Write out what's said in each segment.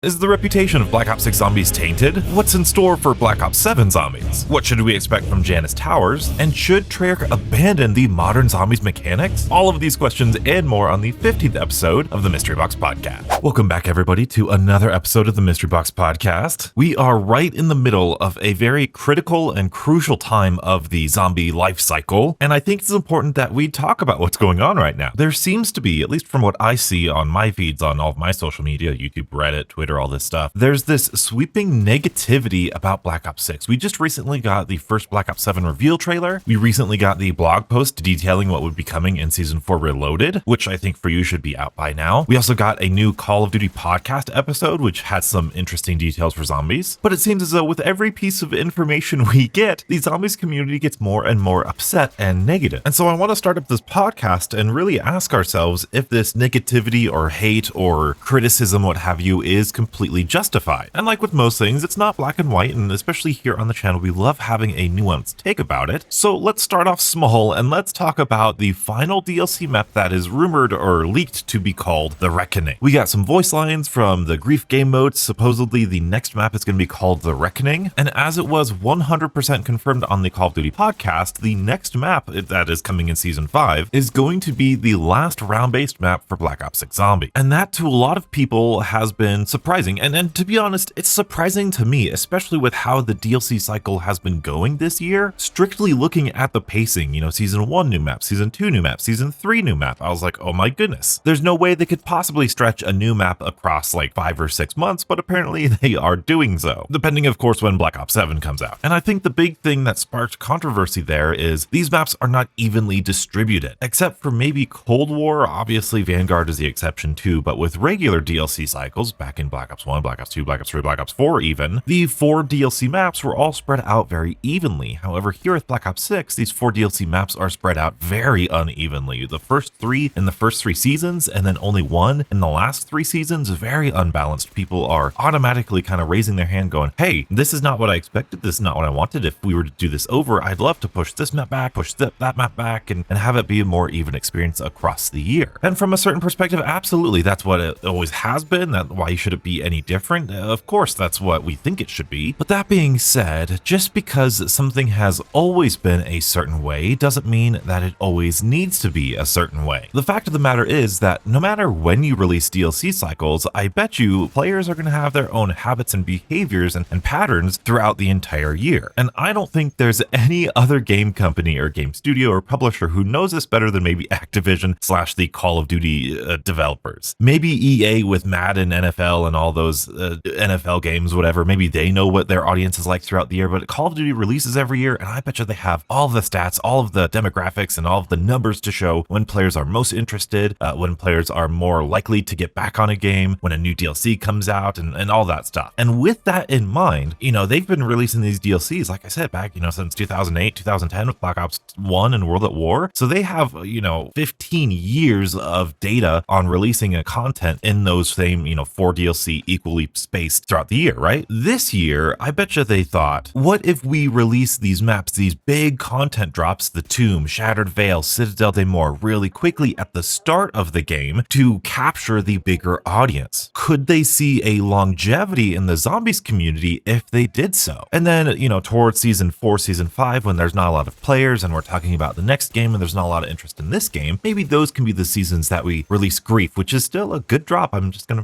Is the reputation of Black Ops 6 Zombies tainted? What's in store for Black Ops 7 Zombies? What should we expect from Janice Towers? And should Treyarch abandon the modern zombies mechanics? All of these questions and more on the 50th episode of the Mystery Box Podcast. Welcome back, everybody, to another episode of the Mystery Box Podcast. We are right in the middle of a very critical and crucial time of the zombie life cycle, and I think it's important that we talk about what's going on right now. There seems to be, at least from what I see on my feeds on all of my social media, YouTube, Reddit, Twitter, all this stuff, there's this sweeping negativity about Black Ops 6. We just recently got the first Black Ops 7 reveal trailer. We recently got the blog post detailing what would be coming in Season 4 Reloaded, which I think for you should be out by now. We also got a new Call of Duty podcast episode, which had some interesting details for zombies. But it seems as though with every piece of information we get, the zombies community gets more and more upset and negative. And so I want to start up this podcast and really ask ourselves if this negativity or hate or criticism, what have you, is completely justified. And like with most things, it's not black and white, and especially here on the channel, we love having a nuanced take about it. So let's start off small and let's talk about the final DLC map that is rumored or leaked to be called The Reckoning. We got some voice lines from the Grief game mode. Supposedly the next map is going to be called The Reckoning, and as it was 100% confirmed on the Call of Duty podcast, the next map that is coming in Season 5 is going to be the last round-based map for Black Ops 6 Zombie. And that to a lot of people has been surprising. And to be honest, it's surprising to me, especially with how the DLC cycle has been going this year. Strictly looking at the pacing, Season 1 new map, Season 2 new map, Season 3 new map, I was like, oh my goodness. There's no way they could possibly stretch a new map across like 5 or 6 months, but apparently they are doing so. Depending, of course, when Black Ops 7 comes out. And I think the big thing that sparked controversy there is these maps are not evenly distributed, except for maybe Cold War. Obviously, Vanguard is the exception too, but with regular DLC cycles, back in Black Ops 1, Black Ops 2, Black Ops 3, Black Ops 4 even, the 4 DLC maps were all spread out very evenly. However, here with Black Ops 6, these 4 DLC maps are spread out very unevenly. The first 3 in the first 3 seasons, and then only 1 in the last 3 seasons, very unbalanced. People are automatically kind of raising their hand going, hey, this is not what I expected, this is not what I wanted. If we were to do this over, I'd love to push this map back, push that map back, and have it be a more even experience across the year. And from a certain perspective, absolutely, that's what it always has been. Why should it be any different? Of course, that's what we think it should be. But that being said, just because something has always been a certain way doesn't mean that it always needs to be a certain way. The fact of the matter is that no matter when you release DLC cycles, I bet you players are going to have their own habits and behaviors and patterns throughout the entire year. And I don't think there's any other game company or game studio or publisher who knows this better than maybe Activision / the Call of Duty developers. Maybe EA with Madden, NFL, and all those NFL games, whatever. Maybe they know what their audience is like throughout the year, but Call of Duty releases every year, and I bet you they have all of the stats, all of the demographics, and all of the numbers to show when players are most interested, when players are more likely to get back on a game, when a new DLC comes out, and all that stuff. And with that in mind, they've been releasing these DLCs, like I said, back, since 2008, 2010 with Black Ops 1 and World at War. So they have, 15 years of data on releasing a content in those same, 4 DLC equally spaced throughout the year, right? This year, I bet you they thought, what if we release these maps, these big content drops, the Tomb, Shattered Veil, Citadel de Mor, really quickly at the start of the game to capture the bigger audience? Could they see a longevity in the zombies community if they did so? And then, towards Season 4, Season 5, when there's not a lot of players and we're talking about the next game and there's not a lot of interest in this game, maybe those can be the seasons that we release Grief, which is still a good drop.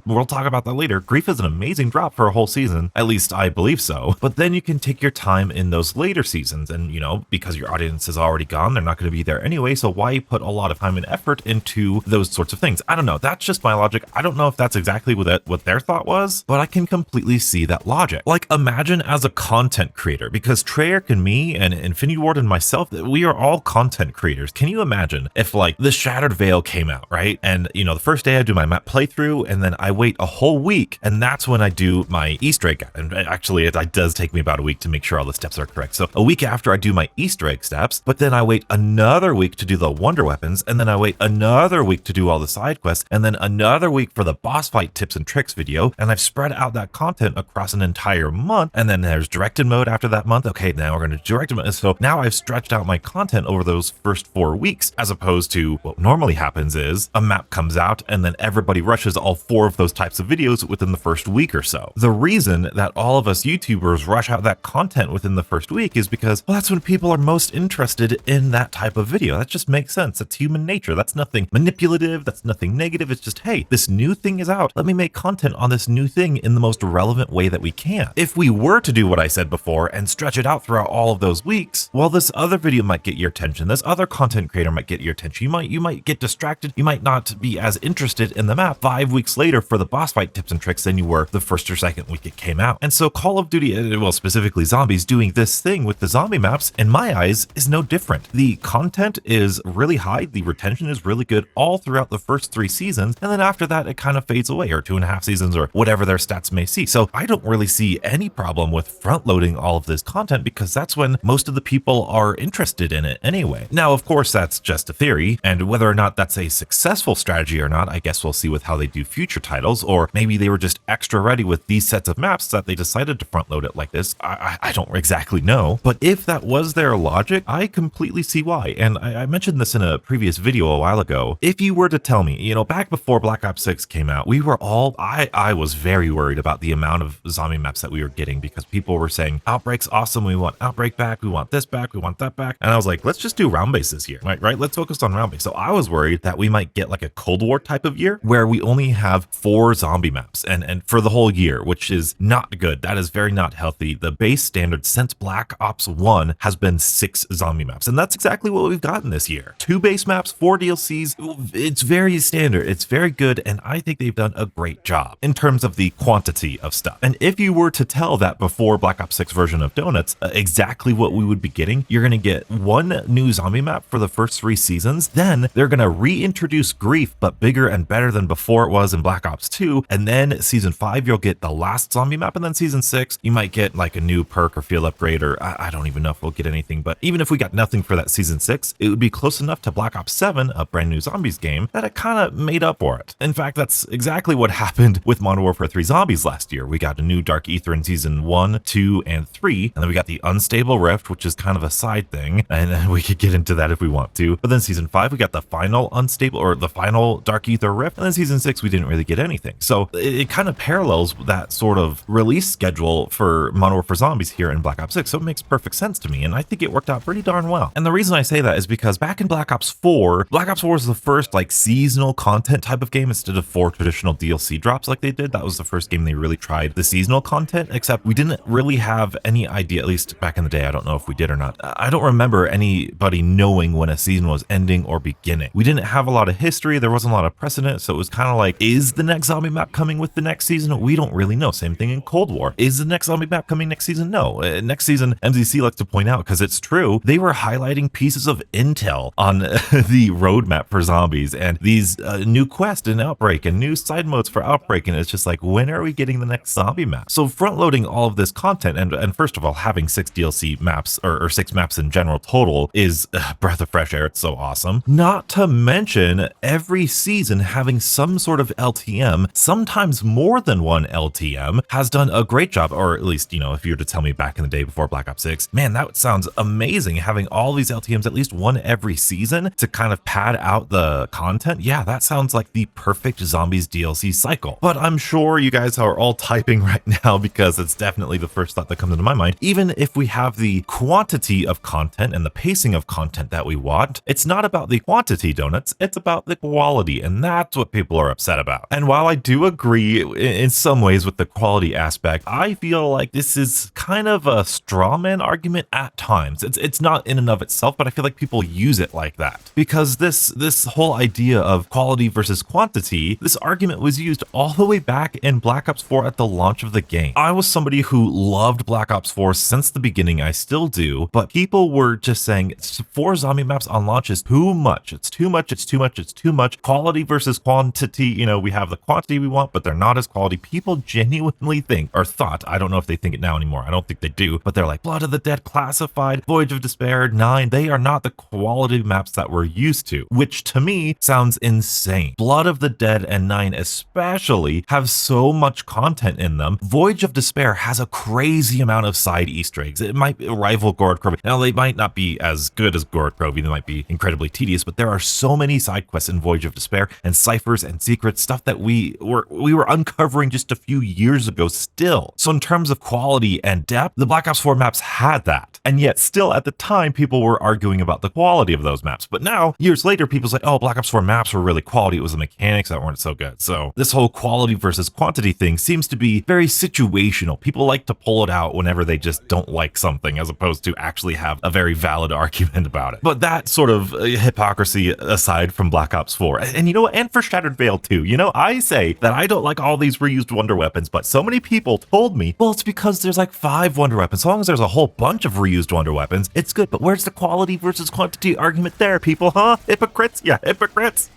We'll talk about that later. Grief is an amazing drop for a whole season, at least I believe so. But then you can take your time in those later seasons and, because your audience is already gone, they're not going to be there anyway, so why put a lot of time and effort into those sorts of things? I don't know. That's just my logic. I don't know if that's exactly what their thought was, but I can completely see that logic. Like, imagine as a content creator, because Treyarch and me and Infinity Ward and myself, we are all content creators. Can you imagine if like the Shattered Veil came out, right? And the first day I do my map playthrough, and then I wait a whole week, and that's when I do my Easter egg. And actually, it does take me about a week to make sure all the steps are correct. So a week after I do my Easter egg steps, but then I wait another week to do the wonder weapons, and then I wait another week to do all the side quests, and then another week for the boss fight tips and tricks video. And I've spread out that content across an entire month. And then there's directed mode after that month. Okay, now we're going to direct mode. So now I've stretched out my content over those first 4 weeks, as opposed to what normally happens is a map comes out and then everybody rushes all 4 of those types of videos within the first week or so. The reason that all of us YouTubers rush out that content within the first week is because, well, that's when people are most interested in that type of video. That just makes sense. That's human nature. That's nothing manipulative. That's nothing negative. It's just, hey, this new thing is out. Let me make content on this new thing in the most relevant way that we can. If we were to do what I said before and stretch it out throughout all of those weeks, well, this other video might get your attention. This other content creator might get your attention. You might get distracted. You might not be as interested in the map 5 weeks later for the boss fight tips and tricks than you were the first or second week it came out. And so Call of Duty, well, specifically Zombies, doing this thing with the zombie maps, in my eyes, is no different. The content is really high. The retention is really good all throughout the first 3 seasons. And then after that, it kind of fades away, or 2.5 seasons, or whatever their stats may see. So I don't really see any problem with front loading all of this content, because that's when most of the people are interested in it anyway. Now, of course, that's just a theory, and whether or not that's a successful strategy or not, I guess we'll see with how they do future titles, or maybe they were just extra ready with these sets of maps that they decided to front load it like this. I don't exactly know, but if that was their logic, I completely see why. And I mentioned this in a previous video a while ago. If you were to tell me, you know, back before Black Ops 6 came out, we were all, I was very worried about the amount of zombie maps that we were getting, because people were saying, Outbreak's awesome, we want Outbreak back, we want this back, we want that back. And I was like, let's just do round base this year, right? Let's focus on round base. So I was worried that we might get like a Cold War type of year where we only have 4 zombie maps and for the whole year, which is not good. That is very not healthy. The base standard since Black Ops 1 has been 6 zombie maps, and that's exactly what we've gotten this year. 2 base maps, 4 DLCs. It's very standard. It's very good, and I think they've done a great job in terms of the quantity of stuff. And if you were to tell that before Black Ops 6 version of Donuts exactly what we would be getting, you're going to get 1 new zombie map for the first 3 seasons, then they're going to reintroduce Grief, but bigger and better than before it was in Black Ops 2, and then season 5 you'll get the last zombie map, and then season 6 you might get like a new perk or field upgrade, or I don't even know if we'll get anything. But even if we got nothing for that season 6, it would be close enough to Black Ops 7, a brand new zombies game, that it kind of made up for it. In fact, that's exactly what happened with Modern Warfare 3 Zombies last year. We got a new Dark Ether in season 1, 2, and 3, and then we got the Unstable Rift, which is kind of a side thing, and we could get into that if we want to. But then season 5 we got the final Unstable, or the final Dark Ether Rift, and then season 6 we didn't really get anything. So it kind of parallels that sort of release schedule for Modern Warfare Zombies here in Black Ops 6, so it makes perfect sense to me, and I think it worked out pretty darn well. And the reason I say that is because back in Black Ops 4 was the first like seasonal content type of game instead of 4 traditional DLC drops like they did. That was the first game they really tried the seasonal content, except we didn't really have any idea, at least back in the day. I don't know if we did or not. I don't remember anybody knowing when a season was ending or beginning. We didn't have a lot of history. There wasn't a lot of precedent. So it was kind of like, is the next zombie map coming with the next season? We don't really know. Same thing in Cold War. Is the next zombie map coming next season? No. Next season, MZC likes to point out, because it's true, they were highlighting pieces of intel on the roadmap for zombies and these new quests in Outbreak and new side modes for Outbreak. And it's just like, when are we getting the next zombie map? So front loading all of this content, and first of all, having 6 DLC maps, or 6 maps in general total, is a breath of fresh air. It's so awesome. Not to mention every season having some sort of LTM, sometimes more than one LTM, has done a great job. Or at least, you know, if you were to tell me back in the day before Black Ops 6, man, that sounds amazing, having all these LTMs, at least one every season, to kind of pad out the content. Yeah, that sounds like the perfect Zombies DLC cycle. But I'm sure you guys are all typing right now, because it's definitely the first thought that comes into my mind. Even if we have the quantity of content and the pacing of content that we want, it's not about the quantity, Donuts, it's about the quality, and that's what people are upset about. And while I do agree in some ways with the quality aspect, I feel like this is kind of a straw man argument at times. It's not in and of itself, but I feel like people use it like that, because this whole idea of quality versus quantity, this argument was used all the way back in Black Ops 4 at the launch of the game. I was somebody who loved Black Ops 4 since the beginning. I still do, but people were just saying 4 zombie maps on launch is too much. It's too much. It's too much. It's too much. Quality versus quantity. You know, we have the quantity we want, but they're not as quality. People genuinely think, or thought, I don't know if they think it now anymore. I don't think they do, but they're like, Blood of the Dead Classified, Voyage of Despair, 9, they are not the quality maps that we're used to, which to me sounds insane. Blood of the Dead and 9 especially have so much content in them. Voyage of Despair has a crazy amount of side Easter eggs. It might rival Gorod Krovi. Now, they might not be as good as Gorod Krovi. They might be incredibly tedious, but there are so many side quests in Voyage of Despair, and ciphers and secrets, stuff that we were were uncovering just a few years ago still. So in terms of quality and depth, the Black Ops 4 maps had that. And yet still at the time, people were arguing about the quality of those maps. But now, years later, people say, oh, Black Ops 4 maps were really quality. It was the mechanics that weren't so good. So this whole quality versus quantity thing seems to be very situational. People like to pull it out whenever they just don't like something, as opposed to actually have a very valid argument about it. But that sort of hypocrisy aside from Black Ops 4, and you know what, and for Shattered Veil too, you know, I say that I don't like all these reused wonder weapons, but so many people told me, well, it's because there's like 5 wonder weapons. So long as there's a whole bunch of reused wonder weapons, it's good. But where's the quality versus quantity argument there, people, huh? Hypocrites? Yeah, hypocrites.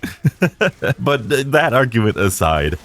But that argument aside,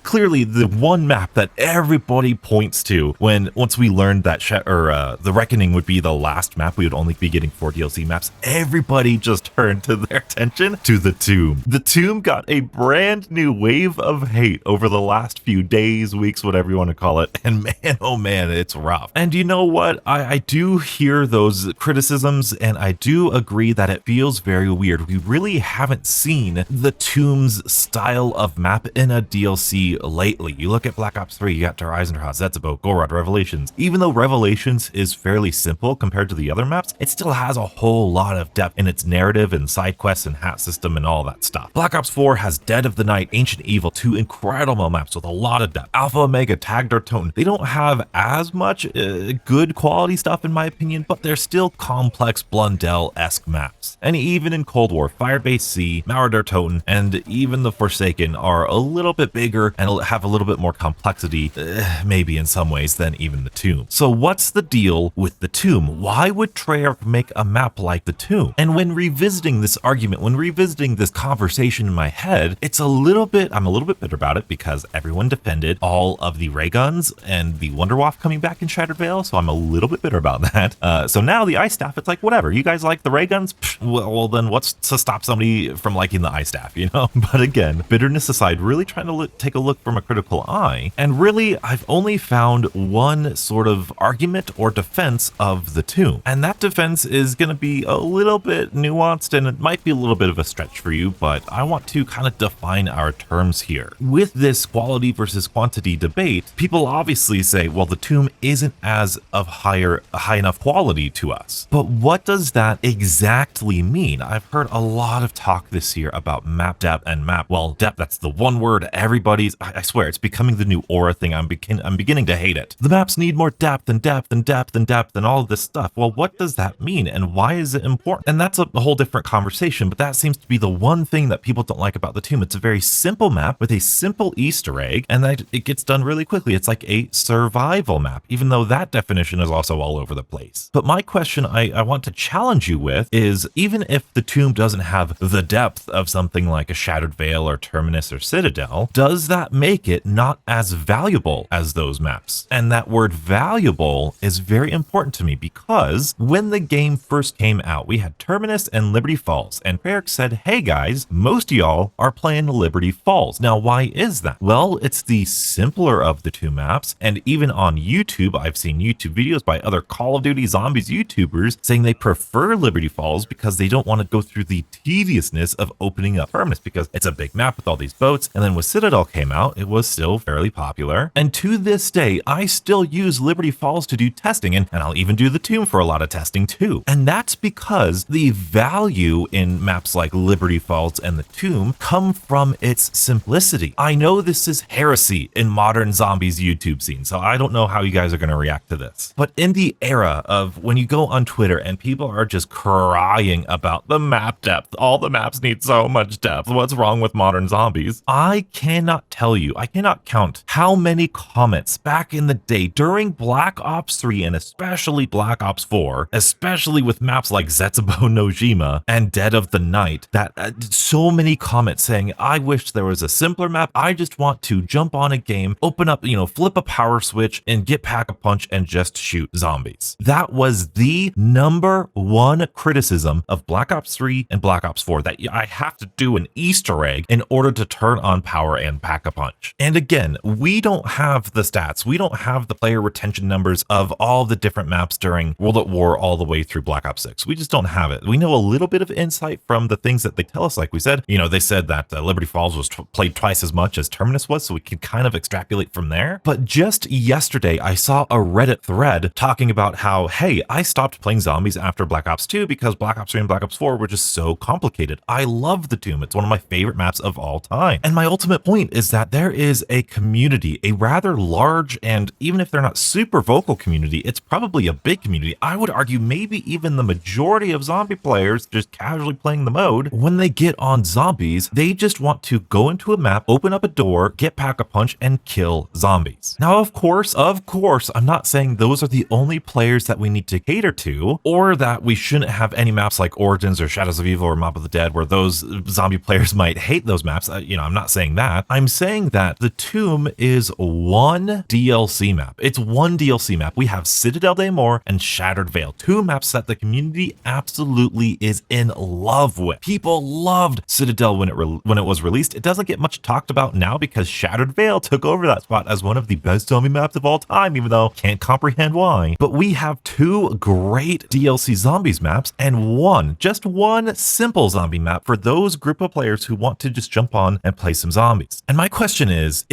clearly the one map that everybody points to once we learned that the Reckoning would be the last map, we would only be getting 4 DLC maps, everybody just turned to their attention to the Tomb. The Tomb got a brand new wave of hate over the last few days, weeks, whatever you want to call it, and man, oh man, it's rough. And you know what? I do hear those criticisms, and I do agree that it feels very weird. We really haven't seen the Tomb's style of map in a DLC lately. You look at Black Ops 3, you got Der Eisendrache, Zetsubo, Gorod, Revelations. Even though Revelations is fairly simple compared to the other maps, it still has a whole lot of depth in its narrative and side quests and hat system and all that stuff. Black Ops 4 has Dead of the Night, Ancient Evil, 2 incredible maps with a lot of depth. Alpha Omega, Tag Der Toten, they don't have as much good quality stuff in my opinion, but they're still complex Blundell-esque maps. And even in Cold War, Firebase C, Mauer Der Toten, and even the Forsaken are a little bit bigger and have a little bit more complexity, maybe in some ways, than even the Tomb. So what's the deal with the Tomb? Why would Treyarch make a map like the Tomb? And when revisiting this argument, when revisiting this conversation in my head, I'm a little bit bitter about it because everyone defended all of the ray guns and the Wonderwaff coming back in Shattered Veil, so I'm a little bit bitter about that. So now the Ice Staff, it's like, whatever, you guys like the ray guns? Well, then what's to stop somebody from liking the Ice Staff, you know? But again, bitterness aside, really trying to take a look from a critical eye, and really I've only found one sort of argument or defense of the Tomb, and that defense is going to be a little bit nuanced and it might be a little bit of a stretch for you, but I want to kind of define our terms here. With this quality versus quantity debate, people obviously say, well, the Tomb isn't as of high enough quality to us. But what does that exactly mean? I've heard a lot of talk this year about map depth and depth, that's the one word everybody's, I swear, it's becoming the new aura thing. I'm beginning to hate it. The maps need more depth and depth and depth and depth and all of this stuff. Well, what does that mean and why is it important? And that's a whole different conversation, but that seems to be the one thing that people don't like about the Tomb. It's a very simple map with a simple Easter egg, and that it gets done really quickly. It's like a survival map, even though that definition is also all over the place. But my question I want to challenge you with is, even if the Tomb doesn't have the depth of something like a Shattered Veil or Terminus or Citadel, does that make it not as valuable as those maps? And that word valuable is very important to me because when the game first came out, we had Terminus and Liberty Falls, and Treyarch said, hey guys, most of y'all are playing Liberty Falls. Now, why is that? Well, it's the simpler of the two maps, and even on YouTube, I've seen YouTube videos by other Call of Duty Zombies YouTubers saying they prefer Liberty Falls because they don't want to go through the tediousness of opening up Terminus because it's a big map with all these boats. And then when Citadel came out, it was still fairly popular. And to this day, I still use Liberty Falls to do testing, and I'll even do the Tomb for a lot of testing too. And that's because the value in maps like Liberty Falls and the Tomb come from its simplicity. I know this is heresy in modern Zombies YouTube scene, so I don't know how you guys are going to react to this. But in the era of when you go on Twitter and people are just crying about the map depth, all the maps need so much depth, what's wrong with modern Zombies? I cannot tell you, I cannot count how many comments back in the day during Black Ops 3 and especially Black Ops 4, especially with maps like Zetsubo Nojima and Dead of the Night, that so many comments saying, I wish there was a simpler map. I just want to jump on a game, open up, flip a power switch and get Pack-a-Punch and just shoot zombies. That was the number one criticism of Black Ops 3 and Black Ops 4, that I have to do an Easter egg in order to turn on power and Pack-a-Punch. And again, we don't have the stats. We don't have the player retention numbers of all the different maps during World at War all the way through Black Ops 6. We just don't have it. We know a little bit of insight from the things that they tell us. Like we said, they said that Liberty Falls was played twice twice as much as Terminus was, so we can kind of extrapolate from there. But just yesterday, I saw a Reddit thread talking about how, hey, I stopped playing zombies after Black Ops 2 because Black Ops 3 and Black Ops 4 were just so complicated. I love the Tomb. It's one of my favorite maps of all time. And my ultimate point is that there is a community, a rather large, and even if they're not super vocal community, it's probably a big community. I would argue maybe even the majority of zombie players just casually playing the mode, when they get on zombies, they just want to go into a map, open up a door, get Pack-a-Punch, and kill zombies. Now, of course, I'm not saying those are the only players that we need to cater to, or that we shouldn't have any maps like Origins or Shadows of Evil or Mob of the Dead where those zombie players might hate those maps. I'm not saying that. I'm saying that the Tomb is one DLC map. It's one DLC map. We have Citadel Daymore and Shattered Veil, two maps that the community absolutely is in love with. People loved Citadel when it was released. It doesn't get much talked about now because Shattered Veil took over that spot as one of the best zombie maps of all time, even though can't comprehend why. But we have two great DLC zombies maps and just one simple zombie map for those group of players who want to just jump on and play some zombies. And my question is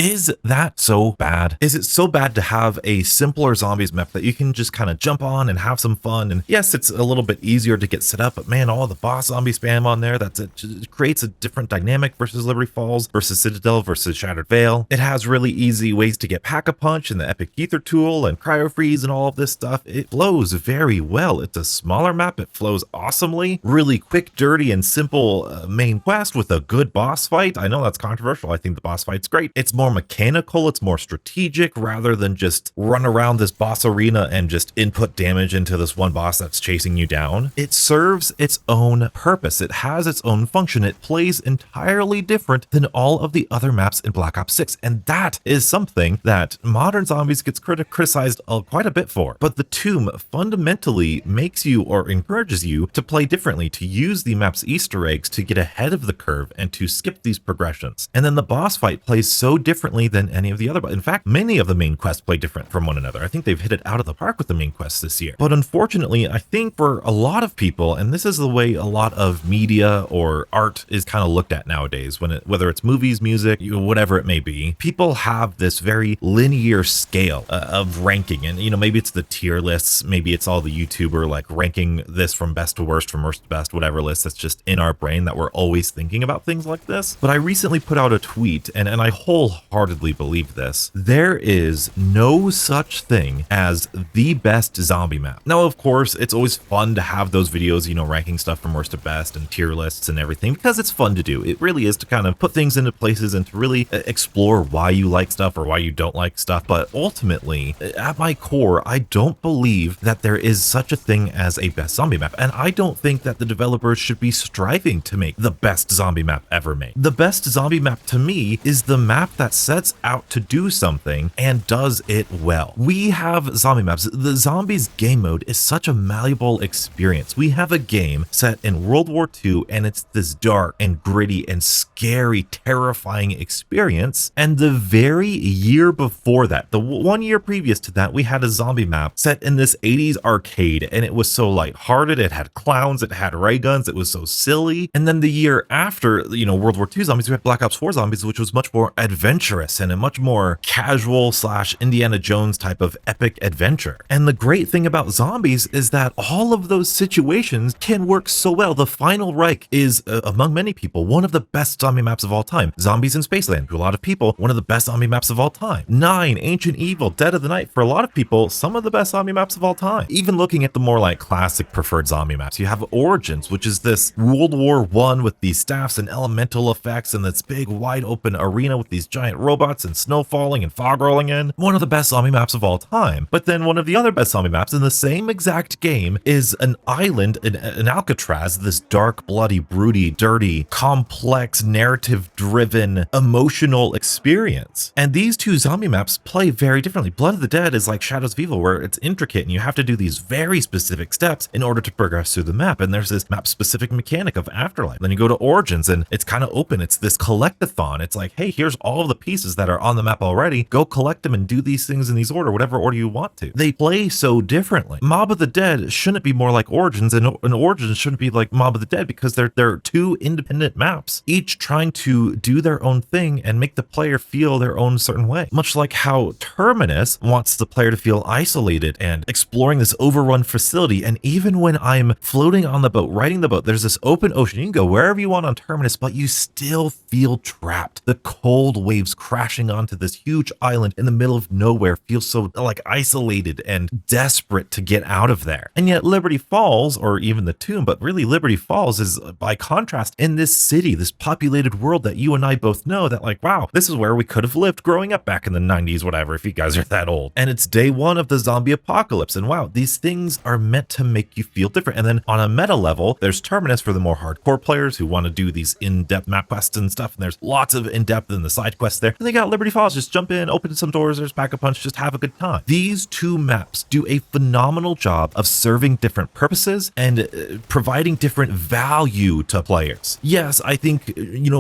that so bad? Is it so bad to have a simpler zombies map that you can just kind of jump on and have some fun? And yes, it's a little bit easier to get set up, but man, all the boss zombie spam on there, it creates a different dynamic versus Liberty Falls versus Citadel versus Shattered Veil. It has really easy ways to get Pack-a-Punch and the Epic Ether tool and Cryo Freeze and all of this stuff. It flows very well. It's a smaller map. It flows awesomely. Really quick, dirty, and simple main quest with a good boss fight. I know that's controversial. I think the boss fight's great. It's more mechanical. It's more strategic rather than just run around this boss arena and just input damage into this one boss that's chasing you down. It serves its own purpose. It has its own function. It plays entirely different than all of the other maps in Black Ops 6. And that is something that Modern Zombies gets criticized quite a bit for. But the Tomb fundamentally makes you or encourages you to play differently, to use the map's Easter eggs to get ahead of the curve and to skip these progressions. And then the boss fight plays so differently than any of the other. In fact, many of the main quests play different from one another. I think they've hit it out of the park with the main quests this year. But unfortunately, I think for a lot of people, and this is the way a lot of media or art is kind of looked at nowadays, whether it's movies, music, whatever it may be, people have this very linear scale of ranking. And, maybe it's the tier lists, maybe it's all the YouTuber like ranking this from best to worst, from worst to best, whatever list that's just in our brain that we're always thinking about things like this. But I recently put out a tweet, and I wholeheartedly believe this. There is no such thing as the best zombie map. Now, of course, it's always fun to have those videos, ranking stuff from worst to best and tier lists and everything, because it's fun to do. It really is to kind of put things into places and to really explore why you like stuff or why you don't like stuff. But ultimately, at my core, I don't believe that there is such a thing as a best zombie map. And I don't think that the developers should be striving to make the best zombie map ever made. The best zombie map to me is the map that sets out to do something and does it well. We have zombie maps. The zombies game mode is such a malleable experience. We have a game set in World War II, and it's this dark and gritty and scary, terrifying experience. And the very year before that, the 1 year previous to that, we had a zombie map set in this 80s arcade, and it was so lighthearted. It had clowns, it had ray guns, it was so silly. And then the year after, World War II zombies, we had Black Ops 4 zombies, which was much more adventurous and a much more casual / Indiana Jones type of epic adventure. And the great thing about zombies is that all of those situations can work so well. The Final Reich is, among many people, one of the best zombie maps of all time. Zombies in Spaceland, to a lot of people, one of the best zombie maps of all time. 9, Ancient Evil, Dead of the Night, for a lot of people, some of the best zombie maps of all time. Even looking at the more like classic preferred zombie maps, you have Origins, which is this World War I with these staffs and elemental effects and this big wide open arena with these giant robots and snow falling and fog rolling in. One of the best zombie maps of all time. But then one of the other best zombie maps in the same exact game is an island in Alcatraz, this dark, bloody, broody, dirty, complex, narrative-driven, emotional experience. And these two zombie maps play very differently. Blood of the Dead is like Shadows of Evil, where it's intricate and you have to do these very specific steps in order to progress through the map. And there's this map-specific mechanic of Afterlife. Then you go to Origins and it's kind of open. It's this collectathon. It's like, hey, here's all of the pieces that are on the map already. Go collect them and do these things in these order, whatever order you want to. They play so differently. Mob of the Dead shouldn't be more like Origins, and Origins shouldn't be like Mob of the Dead, because they're two independent maps, each trying to do their their own thing and make the player feel their own certain way. Much like how Terminus wants the player to feel isolated and exploring this overrun facility. And even when I'm floating on the boat, riding the boat, there's this open ocean. You can go wherever you want on Terminus, but you still feel trapped. The cold waves crashing onto this huge island in the middle of nowhere feels so like isolated and desperate to get out of there. And yet Liberty Falls, or even the Tomb, but really Liberty Falls is by contrast in this city, this populated world that you and I both know that like, wow, this is where we could have lived growing up back in the 90s, whatever, if you guys are that old. And it's day one of the zombie apocalypse. And wow, these things are meant to make you feel different. And then on a meta level, there's Terminus for the more hardcore players who want to do these in-depth map quests and stuff. And there's lots of in-depth in the side quests there. And they got Liberty Falls, just jump in, open some doors, there's Pack-a-Punch, just have a good time. These two maps do a phenomenal job of serving different purposes and providing different value to players. Yes, I think,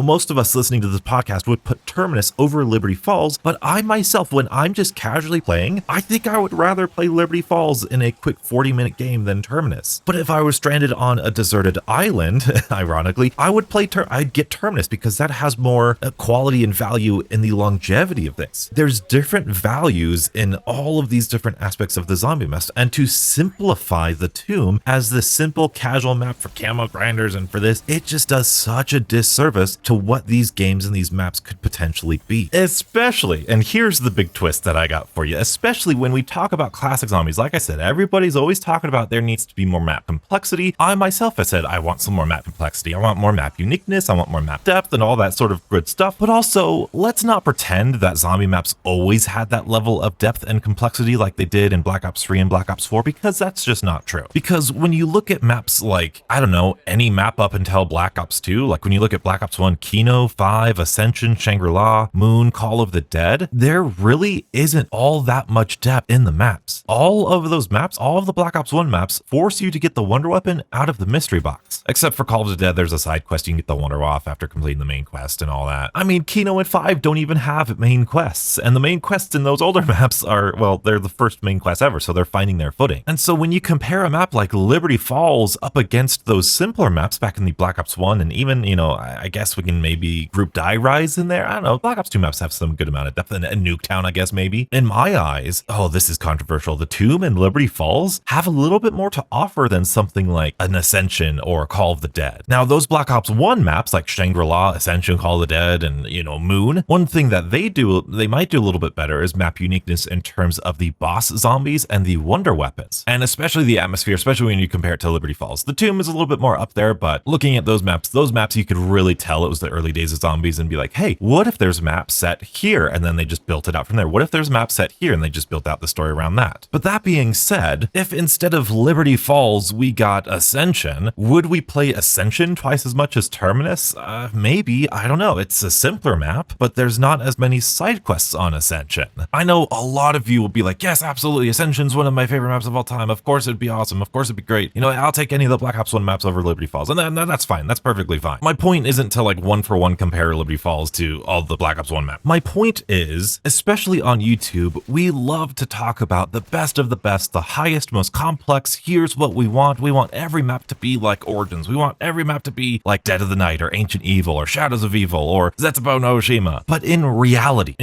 most of us listening to this podcast would put Terminus over Liberty Falls, but I myself, when I'm just casually playing, I think I would rather play Liberty Falls in a quick 40-minute game than Terminus. But if I were stranded on a deserted island, ironically, I'd get Terminus because that has more quality and value in the longevity of this. There's different values in all of these different aspects of the zombie mess, and to simplify the Tomb as the simple casual map for camo grinders and for this, it just does such a disservice to what these games and these maps could potentially be. Especially, and here's the big twist that I got for you, especially when we talk about classic zombies. Like I said, everybody's always talking about there needs to be more map complexity. I myself have said I want some more map complexity. I want more map uniqueness. I want more map depth and all that sort of good stuff. But also, let's not pretend that zombie maps always had that level of depth and complexity like they did in Black Ops 3 and Black Ops 4, because that's just not true. Because when you look at maps like, I don't know, any map up until Black Ops 2, like when you look at Black Ops 1, Kino, 5, Ascension, Shangri-La, Moon, Call of the Dead, there really isn't all that much depth in the maps. All of those maps, all of the Black Ops 1 maps force you to get the Wonder Weapon out of the mystery box. Except for Call of the Dead, there's a side quest you can get the Wonder off after completing the main quest and all that. I mean, Kino and 5 don't even have main quests, and the main quests in those older maps are, well, they're the first main quest ever, so they're finding their footing. And so when you compare a map like Liberty Falls up against those simpler maps back in the Black Ops 1, and even, I guess we can maybe group Die Rise in there. I don't know, Black Ops 2 maps have some good amount of depth, and Nuketown, I guess, maybe. In my eyes, this is controversial, the Tomb and Liberty Falls have a little bit more to offer than something like an Ascension or Call of the Dead. Now, those Black Ops 1 maps like Shangri-La, Ascension, Call of the Dead, and, Moon, one thing that they might do a little bit better is map uniqueness in terms of the boss zombies and the wonder weapons, and especially the atmosphere, especially when you compare it to Liberty Falls. The Tomb is a little bit more up there, but looking at those maps you could really tell it was the early days of zombies and be like, hey, what if there's a map set here? And then they just built it out from there. What if there's a map set here? And they just built out the story around that. But that being said, if instead of Liberty Falls, we got Ascension, would we play Ascension twice as much as Terminus? Maybe, I don't know. It's a simpler map, but there's not as many side quests on Ascension. I know a lot of you will be like, yes, absolutely, Ascension's one of my favorite maps of all time. Of course it'd be awesome. Of course it'd be great. I'll take any of the Black Ops 1 maps over Liberty Falls. And that's fine. That's perfectly fine. My point isn't to like one for one compare Liberty Falls to all the Black Ops 1 maps. My point is, especially on YouTube, we love to talk about the best of the best, the highest, most complex. Here's what we want. We want every map to be like Origins. We want every map to be like Dead of the Night or Ancient Evil or Shadows of Evil or Zetsubo no Oshima. But in reality,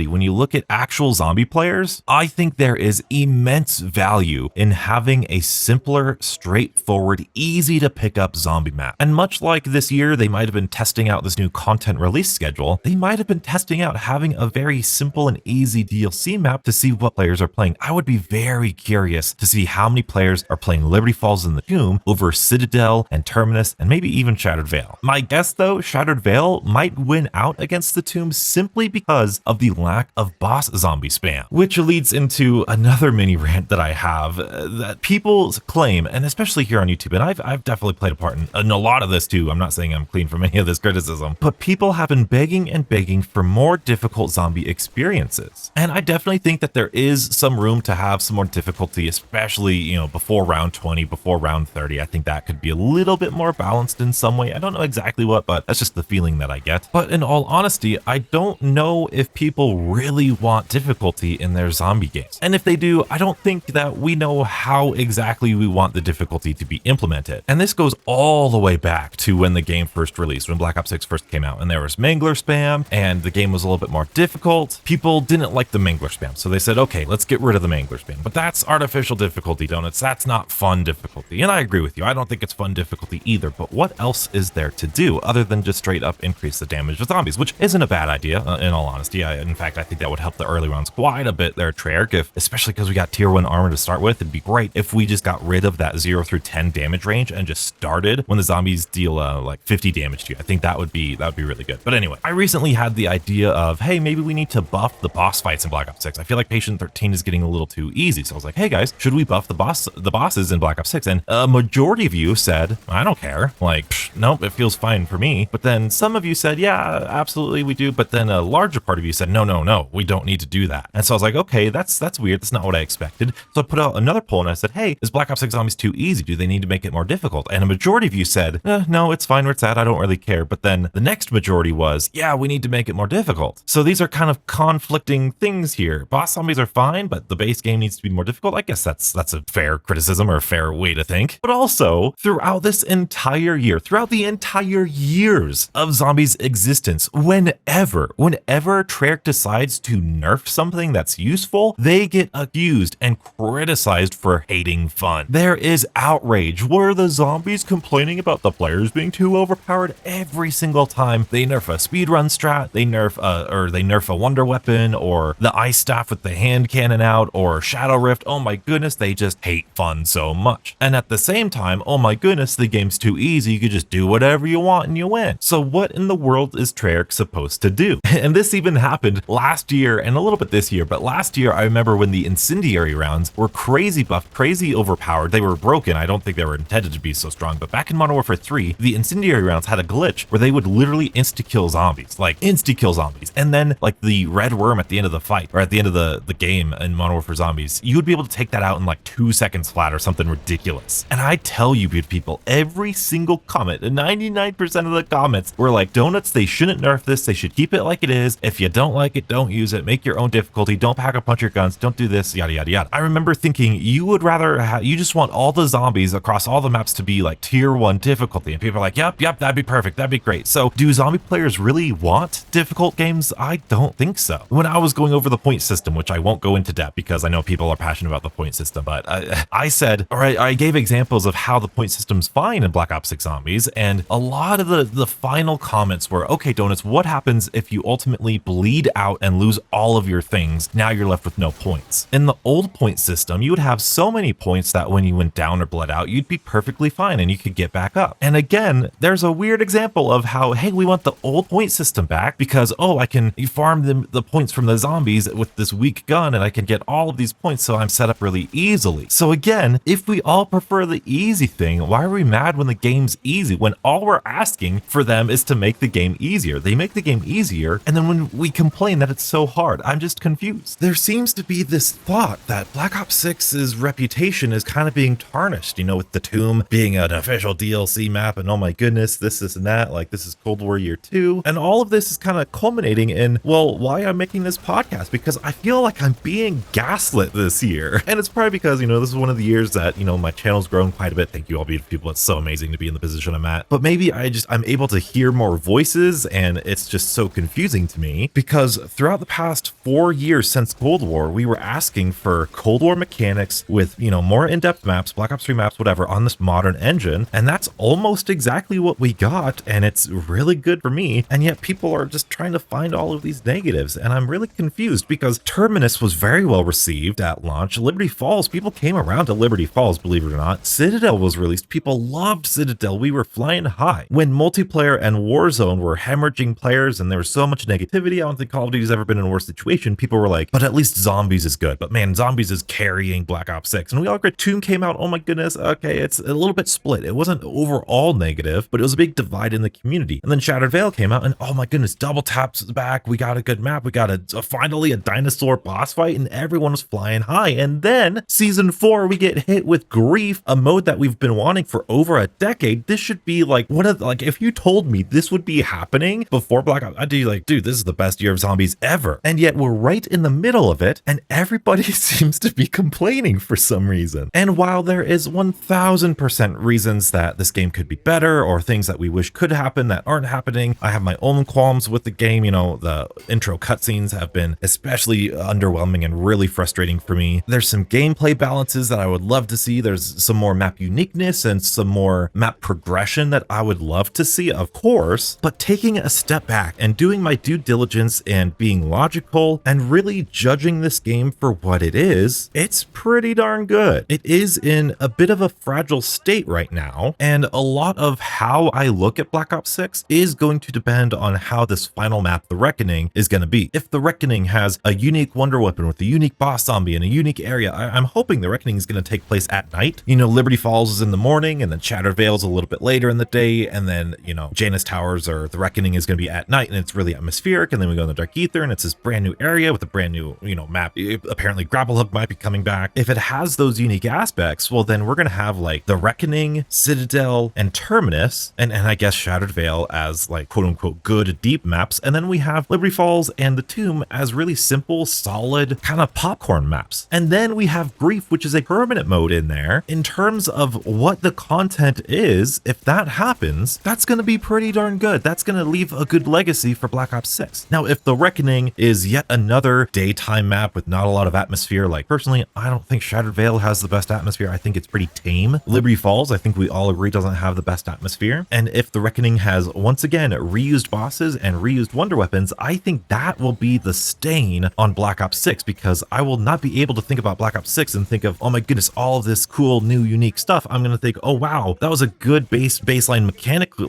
when you look at actual zombie players, I think there is immense value in having a simpler, straightforward, easy to pick up zombie map. And much like this year, they might have been testing out this new content release schedule, they might have been testing out having a very simple and easy DLC map to see what players are playing. I would be very curious to see how many players are playing Liberty Falls in the Tomb over Citadel and Terminus and maybe even Shattered Vale. My guess though, Shattered Vale might win out against the Tomb simply because of the lack of boss zombie spam, which leads into another mini rant that I have that people claim, and especially here on YouTube, and I've definitely played a part in a lot of this too. I'm not saying I'm clean from any of this criticism, but people have been begging and begging for more difficult zombie experiences. And I definitely think that there is some room to have some more difficulty, especially, before round 20, before round 30. I think that could be a little bit more balanced in some way. I don't know exactly what, but that's just the feeling that I get. But in all honesty, I don't know if people really want difficulty in their zombie games. And if they do, I don't think that we know how exactly we want the difficulty to be implemented. And this goes all the way back to when the game first released, when Black Ops 6 first came out, and there was Mangler spam, and the game was a little bit more difficult. People didn't like the Mangler spam, so they said, okay, let's get rid of the Mangler spam. But that's artificial difficulty, Donuts. That's not fun difficulty. And I agree with you. I don't think it's fun difficulty either, but what else is there to do other than just straight up increase the damage of zombies, which isn't a bad idea, in all honesty. In fact, I think that would help the early rounds quite a bit there, Treyarch, especially because we got tier 1 armor to start with. It'd be great if we just got rid of that 0 through 10 damage range and just started when the zombies deal like 50 damage to you. I think that would be really good. But anyway, I recently had the idea of, hey, maybe we need to buff the boss fights in Black Ops 6. I feel like Patient 13 is getting a little too easy. So I was like, hey guys, should we buff the bosses in Black Ops 6? And a majority of you said, I don't care. Like, nope, it feels fine for me. But then some of you said, yeah, absolutely we do. But then a larger part of you said, no, we don't need to do that. And so I was like, okay, that's weird. That's not what I expected. So I put out another poll and I said, hey, is Black Ops 6 Zombies too easy? Do they need to make it more difficult? And a majority of you said, no, it's fine where it's at. I don't really care. But then the next majority was, yeah, we need to make it more difficult. So these are kind of conflicting things here. Boss zombies are fine, but the base game needs to be more difficult. I guess that's a fair criticism or a fair way to think. But also, throughout the entire years of Zombies' existence, whenever Treyarch decides to nerf something that's useful, they get accused and criticized for hating fun. There is outrage. Were the zombies complaining about the players being too overpowered every single time they nerf a speedrun strat, they nerf a wonder weapon, or the ice staff with the hand cannon out, or Shadow Rift? Oh my goodness, they just hate fun so much. And at the same time, oh my goodness, the game's too easy. You could just do whatever you want and you win. So what in the world is Treyarch supposed to do? And this even happened last year and a little bit this year, but last year I remember when the incendiary rounds were crazy buffed, crazy overpowered. They were broken. I don't think they were intended to be so strong, but back in Modern Warfare 3, the incendiary rounds had a glitch where they would literally insta-kill zombies, and then like the red worm at the end of the fight, or at the end of the game in Modern Warfare Zombies, you would be able to take that out in like 2 seconds flat or something ridiculous. And I tell you, beautiful people, every single comment, 99% of the comments were like, Donuts, they shouldn't nerf this. They should keep it like it is. If you don't like it, don't use it. Make your own difficulty. Don't pack a punch your guns. Don't do this, yada, yada, yada. I remember thinking you would rather you just want all the zombies across all the maps to be like tier 1 difficulty. And people are like, yep, that'd be perfect. That'd be great. So do zombie players really want difficult games? I don't think so. When I was going over the point system, which I won't go into depth because I know people are passionate about the point system, but I said, all right, I gave examples of how the point system's fine in Black Ops 6 Zombies, and a lot of the final comments were, okay, Donuts, what happens if you ultimately bleed out and lose all of your things? Now you're left with no points. In the old point system, you would have so many points that when you went down or bled out, you'd be perfectly fine and you could get back up. And again, there's a weird example of how, hey, we want the old point system back because, oh, I can farm the points from the zombies with this weak gun and I can get all of these points, so I'm set up really easily. So again, if we all prefer the easy thing, why are we mad when the game's easy, when all we're asking for them is to make the game easier? They make the game easier, and then when we complain that it's so hard, I'm just confused. There seems to be this thought that Black Ops 6's reputation is kind of being tarnished, with the Tomb being an official DLC map, and oh my goodness, this and that, like this is Cold War Year 2, and all of this is kind of culminating in, well, why I'm making this podcast, because I feel like I'm being gaslit this year. And it's probably because, this is one of the years that, my channel's grown quite a bit. Thank you all beautiful people. It's so amazing to be in the position I'm at. But maybe I'm able to hear more voices, and it's just so confusing to me because throughout the past 4 years since Cold War, we were asking for Cold War mechanics with, more in-depth maps, Black Ops 3 maps, whatever, on this modern engine. And that's almost exactly what we got. And it's really good for me. And yet people are just trying to find all of these negatives. And I'm really confused because Terminus was very well received at launch. Liberty Falls, people came around to Liberty Falls, believe it or not. Citadel was released. People loved Citadel. We were flying high. When multiplayer and Warzone were hemorrhaging players and there was so much negativity, I don't think Call of Duty's ever been in a worse situation. People were like, but at least Zombies is good. But man, Zombies is carrying Black Ops 6. And we all agree, Tomb came out, oh my goodness, okay, it's a little bit split. It wasn't overall negative, but it was a big divide in the community. And then Shattered Veil came out and oh my goodness, Double Tap's back. We got a good map. We got finally a dinosaur boss fight and everyone was flying high. And then Season 4, we get hit with Grief, a mode that we've been wanting for over a decade. This should be like if you told me this would be happening before Black Ops, I'd be like, dude, this is the best year of Zombies ever. And yet we're right in the middle of it and everybody seems to be complaining for some reason. And while there is 1000% reasons that this game could be better or things that we wish could happen that aren't aren't happening. I have my own qualms with the game. You know, the intro cutscenes have been especially underwhelming and really frustrating for me. There's some gameplay balances that I would love to see. There's some more map uniqueness and some more map progression that I would love to see, of course, but taking a step back and doing my due diligence and being logical and really judging this game for what it is, it's pretty darn good. It is in a bit of a fragile state right now, and a lot of how I look at Black Ops 6 is going to depend on how this final map, The Reckoning, is going to be. If The Reckoning has a unique wonder weapon with a unique boss zombie in a unique area, I'm hoping The Reckoning is going to take place at night. You know, Liberty Falls is in the morning, and then Shattered Vale's a little bit later in the day, and then, you know, Janus Towers or The Reckoning is going to be at night, and it's really atmospheric, and then we go in the Dark Ether, and it's this brand new area with a brand new, you know, map. Apparently Grapple Hook might be coming back. If it has those unique aspects, well, then we're going to have like The Reckoning, Citadel, and Terminus, and I guess Shattered Vale as like quote unquote good deep maps, and then we have Liberty Falls and the Tomb as really simple, solid kind of popcorn maps. And then we have Grief, which is a permanent mode in there. In terms of what the content is, if that happens, that's going to be pretty darn good. That's going to leave a good legacy for Black Ops 6. Now, if The Reckoning is yet another daytime map with not a lot of atmosphere, like personally, I don't think Shattered Vale has the best atmosphere. I think it's pretty tame. Liberty Falls, I think we all agree, doesn't have the best atmosphere. And if The Reckoning has, once again, reused bosses and reused wonder weapons, I think that will be the stain on Black Ops 6, because I will not be able to think about Black Ops 6 and think of, oh my goodness, all of this cool, new, unique stuff. I'm going to think, oh wow, that was a good baseline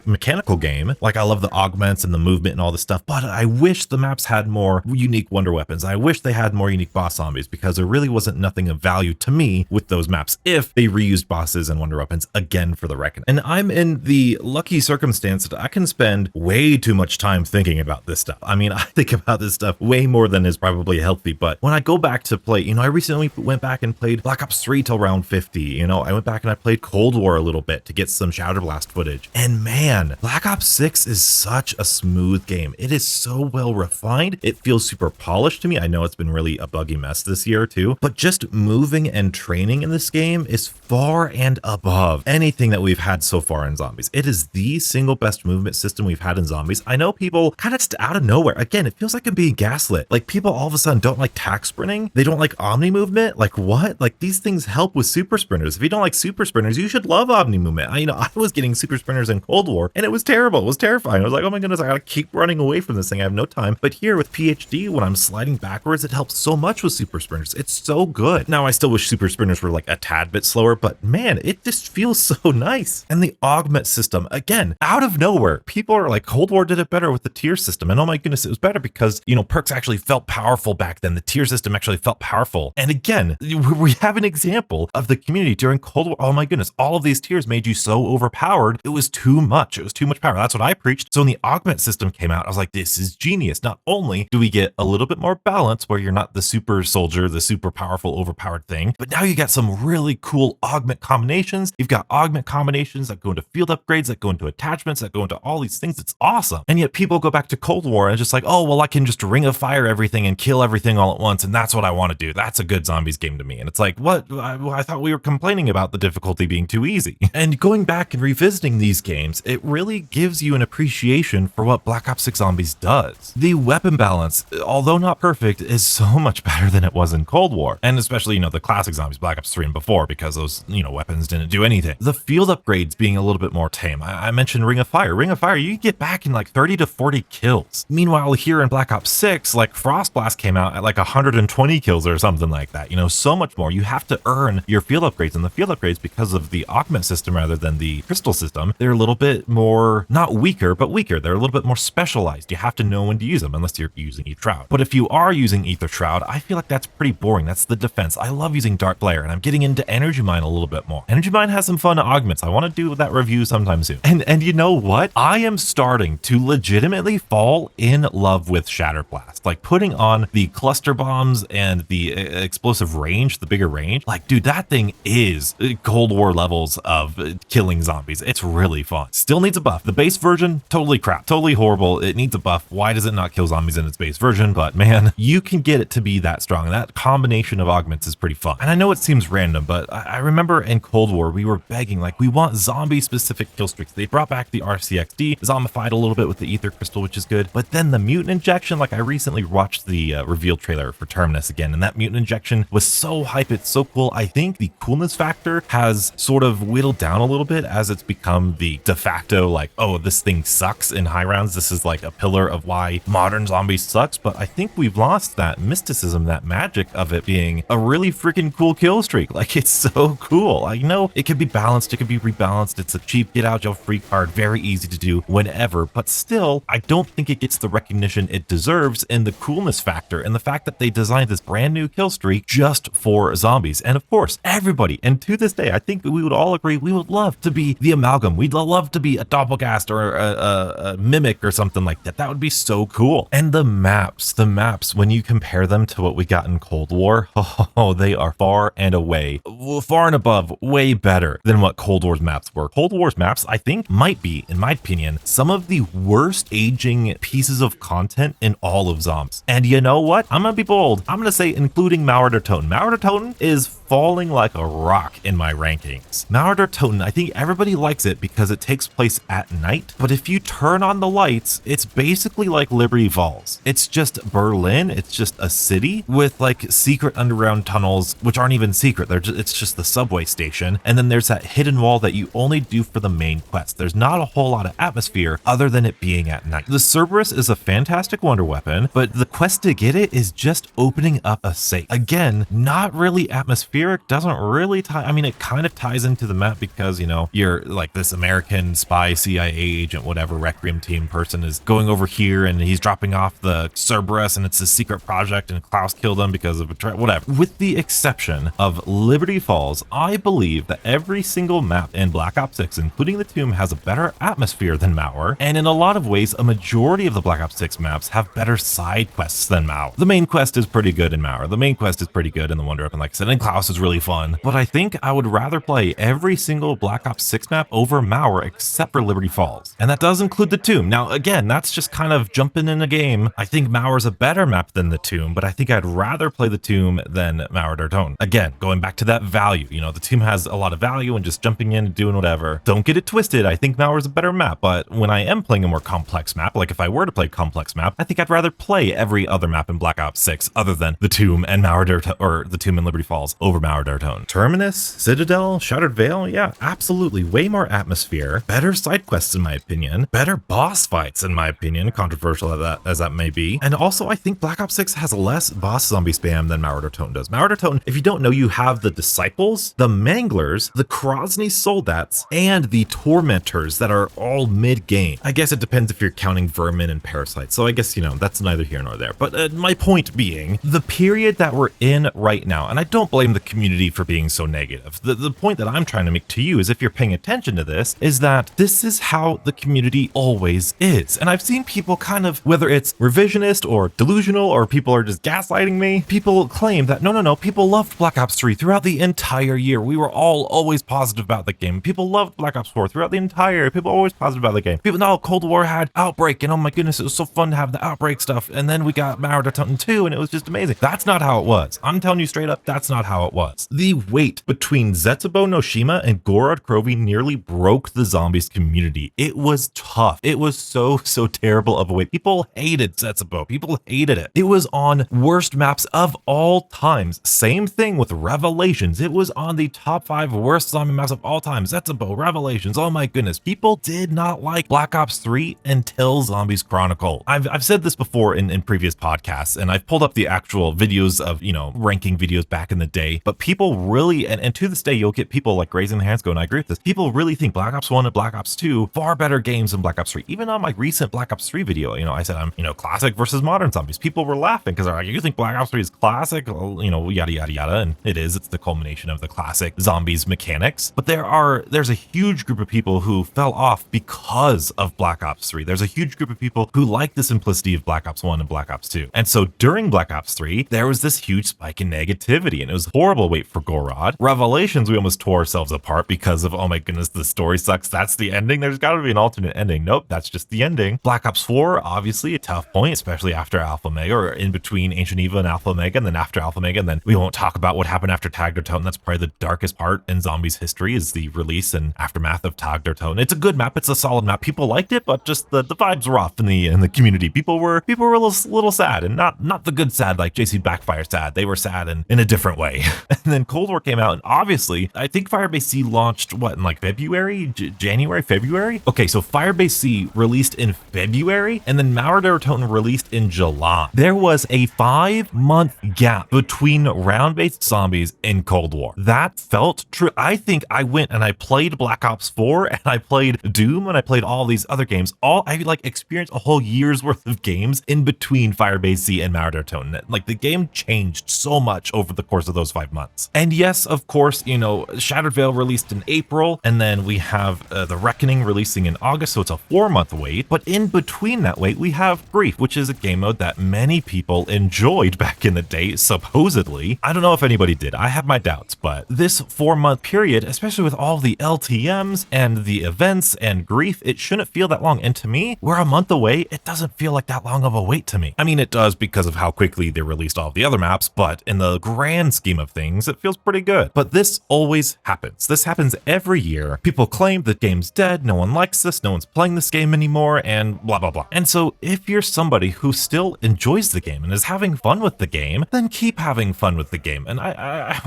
mechanical game. Like, I love the augments and the movement and all this stuff, but I wish the maps had more unique wonder weapons. I wish they had more unique boss zombies, because there really wasn't nothing of value to me with those maps if they reused bosses and wonder weapons again for The Reckoning. And I'm in the lucky circumstance that I can spend way too much time thinking about this stuff. I mean, I think about this stuff way more than is probably healthy, but when I go back to play, you know, I recently went back and played Black Ops 3 till round 50, you know, I went back and I played Cold War a little bit to get some Shadow Blast footage, and man, Black Ops 6 is such a smooth game. It is so well refined. It feels super polished to me. I know it's been really a buggy mess this year too, but just moving and training in this game is far and above anything that we've had so far in Zombies. It is the single best movement system we've had in Zombies. I know people kind of just out of nowhere, again, it feels like I'm being gaslit. Like, people all of a sudden don't like tack sprinting. They don't like omni movement. Like, what? Like, these things help with super sprinters. If you don't like super sprinters, you should love omni movement. I was getting super sprinters in Cold War, and it was terrible. It was terrifying. I was like, oh my goodness, I gotta keep running away from this thing. I have no time. But here with PhD, when I'm sliding backwards, it helps so much with super sprinters. It's so good. Now, I still wish super sprinters were like a tad bit slower, but man, it just feels so nice. And the augment system, again, out of nowhere, people are like, Cold War did it better with the tier system. And oh my goodness, it was better because, you know, perks actually felt powerful back then. The tier system actually felt powerful. And again, we have an example of the community during Cold War. Oh my goodness, all of these tiers made you so overpowered. It was too much. It was too much power. That's what I preached. So when the augment system came out, I was like, this is genius. Not only do we get a little bit more balance where you're not the super soldier, the super powerful, overpowered thing, but now you got some really cool augment combinations. You've got augment combinations that go into field upgrades, that go into attachments, that go into all these things. It's awesome. And yet people go back to Cold War and just like, oh, well, I can just ring of fire everything and kill everything all at once. And that's what I want to do. That's a good Zombies game to me. And it's like, what? I thought we were complaining about the difficulty being too easy. And going back and revisiting these games, it really gives you an appreciation for what Black Ops 6 Zombies does. The weapon balance, although not perfect, is so much better than it was in Cold War. And especially, you know, the classic Zombies, Black Ops 3 and before, because those, you know, weapons didn't do anything. The field upgrades being a little bit more tame. I mentioned Ring of Fire. Ring of Fire, you get back in like 30 to 40 kills. Meanwhile, here in Black Ops 6, like Frost Blast came out at like 120 kills or something like that. You know, so much more. You have to earn your field upgrades, and the field upgrades, because of the augment system rather than the crystal system, they're a little bit more, not weaker, but weaker. They're a little bit more specialized. You have to know when to use them, unless you're using Ether Shroud. But if you are using Ether Shroud, I feel like that's pretty boring. That's the defense. I love using Dark Flare, and I'm getting into Energy Mine a little bit more. Energy Mine has some fun augments. I want to do that review sometime soon. And you know what? I am starting to legitimately fall in love with Shatter Blast. Like, putting on the cluster bombs and the explosive range, the bigger range. Like, dude, that thing is Cold War levels of killing zombies. It's really fun. Still needs a buff. The base version, totally crap, totally horrible. It needs a buff. Why does it not kill zombies in its base version? But man, you can get it to be that strong. That combination of augments is pretty fun. And I know it seems random, but I remember in Cold War, we were begging, like, we want zombie specific kill streaks. They brought back the RCXD 50, zombified a little bit with the ether crystal, which is good. But then the mutant injection, like I recently watched the reveal trailer for Terminus again, and that mutant injection was so hype, it's so cool. I think the coolness factor has sort of whittled down a little bit as it's become the de facto, like, oh, this thing sucks in high rounds. This is like a pillar of why modern zombies sucks. But I think we've lost that mysticism, that magic of it being a really freaking cool kill streak. Like, it's so cool. I know it can be balanced, it can be rebalanced. It's a cheap get out jail free card, very easy to do whenever, but still, I don't think it gets the recognition it deserves in the coolness factor and the fact that they designed this brand new kill streak just for zombies. And of course, everybody, and to this day, I think we would all agree, we would love to be the amalgam. We'd love to be a doppelgast or a mimic or something like that. That would be so cool. And the maps, when you compare them to what we got in Cold War, oh, they are far and away, far and above, way better than what Cold War's maps were. Cold War's maps, I think, might be, in my opinion, some of the worst aging pieces of content in all of Zombies. And you know what? I'm gonna be bold. I'm gonna say including Mauer der Toten. Mauer der Toten is falling like a rock in my rankings. Mauer der Toten, I think everybody likes it because it takes place at night, but if you turn on the lights, it's basically like Liberty Falls. It's just Berlin, it's just a city with like secret underground tunnels, which aren't even secret. It's just the subway station, and then there's that hidden wall that you only do for the main quest. There's not a whole lot of atmosphere other than it being at night. The Cerberus is a fantastic wonder weapon, but the quest to get it is just opening up a safe. Again, not really atmospheric, doesn't really tie, I mean, it kind of ties into the map because, you know, you're like this American spy, CIA agent, whatever, Requiem team person is going over here and he's dropping off the Cerberus and it's a secret project and Klaus killed him because of a whatever. With the exception of Liberty Falls, I believe that every single map in Black Ops 6, including the Tomb, has a better atmosphere than Mauer, and in a lot of ways, a majority of the Black Ops 6 maps have better side quests than Mauer. The main quest is pretty good in Mauer. The main quest is pretty good in the Wonder Weapon, like I said, and Klaus is really fun, but I think I would rather play every single Black Ops 6 map over Mauer except for Liberty Falls, and that does include the Tomb. Now, again, that's just kind of jumping in a game. I think Mauer's a better map than the Tomb, but I think I'd rather play the Tomb than Mauer der Toten. Again, going back to that value, you know, the Tomb has a lot of value and just jumping in and doing whatever. Don't get it twisted. I think Mauer's a better map, but when I am playing a more complex map, like if I were to play a complex map, I think I'd rather play every other map in Black Ops 6 other than the Tomb and Mauer der Toten, or the Tomb and Liberty Falls over Mauer der Toten. Terminus, Citadel, Shattered Veil, yeah, absolutely. Way more atmosphere, better side quests in my opinion, better boss fights in my opinion, controversial as that may be. And also I think Black Ops 6 has less boss zombie spam than Mauer der Toten does. Mauer der Toten, if you don't know, you have the Disciples, the Manglers, the Krosny Soldats, and the Tormentors that are all mid-game. I guess it depends if you're counting Vermin and Parasites, so I guess, you know, that's neither here nor there. But my point being, the period that we're in right now, and I don't blame the community for being so negative. The point that I'm trying to make to you is, if you're paying attention to this, is that this is how the community always is. And I've seen people kind of, whether it's revisionist or delusional or people are just gaslighting me, people claim that no, people loved Black Ops 3 throughout the entire year. We were all always positive about the game. People loved Black Ops 4 throughout the entire year. People were always positive about the game. People know Cold War had Outbreak, and oh my goodness, it was so fun to have the Outbreak stuff. And then we got Mauer der Toten 2, and it was just amazing. That's not how it was. I'm telling you straight up, that's not how it was. The wait between Zetsubo Noshima and Gorod Krovi nearly broke the Zombies community. It was tough. It was so terrible of a wait. People hated Zetsubo. People hated it. It was on worst maps of all times. Same thing with Revelations. It was on the top 5 worst zombie maps of all time. Zetsubo, Revelations, oh my goodness. People did not like Black Ops 3 until Zombies Chronicle. I've said this before in previous podcasts, and I've pulled up the actual videos of, you know, ranking videos back in the day, but people really, and to this day, you'll get people like raising their hands going, I agree with this. People really think Black Ops 1 and Black Ops 2 far better games than Black Ops 3. Even on my recent Black Ops 3 video, you know, I said I'm, you know, classic versus modern zombies. People were laughing because they're like, you think Black Ops 3 is classic? Well, you know, yada, yada, yada. And it is. It's the culmination of the classic zombies mechanics. But there's a huge group of people who fell off because of Black Ops 3. There's a huge group of people who like the simplicity of Black Ops 1 and Black Ops 2. And so during Black Ops 3, there was this huge spike in negativity, and it was horrible horrible wait for Gorod. Revelations, we almost tore ourselves apart because of, oh my goodness, the story sucks. That's the ending. There's got to be an alternate ending. Nope, that's just the ending. Black Ops 4, obviously a tough point, especially after Alpha Omega, or in between Ancient Eva and Alpha Omega, and then after Alpha Omega, and then we won't talk about what happened after Tag der Toten. That's probably the darkest part in Zombies history, is the release and aftermath of Tag der Toten. It's a good map. It's a solid map. People liked it, but just the vibes were off in the community. People were a little sad, and not the good sad like JC Backfire sad. They were sad in a different way. And then Cold War came out, and obviously I think Firebase C launched what, in like February, January, February? Okay, so Firebase C released in February, and then Tag der Toten released in July. There was a 5-month gap between round-based zombies and Cold War. That felt true. I think I went and I played Black Ops 4, and I played Doom, and I played all these other games. I like experienced a whole year's worth of games in between Firebase C and Tag der Toten. Like, the game changed so much over the course of those 5 months. And yes, of course, you know, Shattered Veil released in April, and then we have The Reckoning releasing in August, so it's a 4-month wait. But in between that wait, we have Grief, which is a game mode that many people enjoyed back in the day, supposedly. I don't know if anybody did. I have my doubts, but this 4-month period, especially with all the LTMs and the events and Grief, it shouldn't feel that long. And to me, we're a month away. It doesn't feel like that long of a wait to me. I mean, it does because of how quickly they released all of the other maps, but in the grand scheme of things, it feels pretty good. But this always happens. This happens every year. People claim the game's dead, no one likes this, no one's playing this game anymore, and blah, blah, blah. And so if you're somebody who still enjoys the game and is having fun with the game, then keep having fun with the game. And I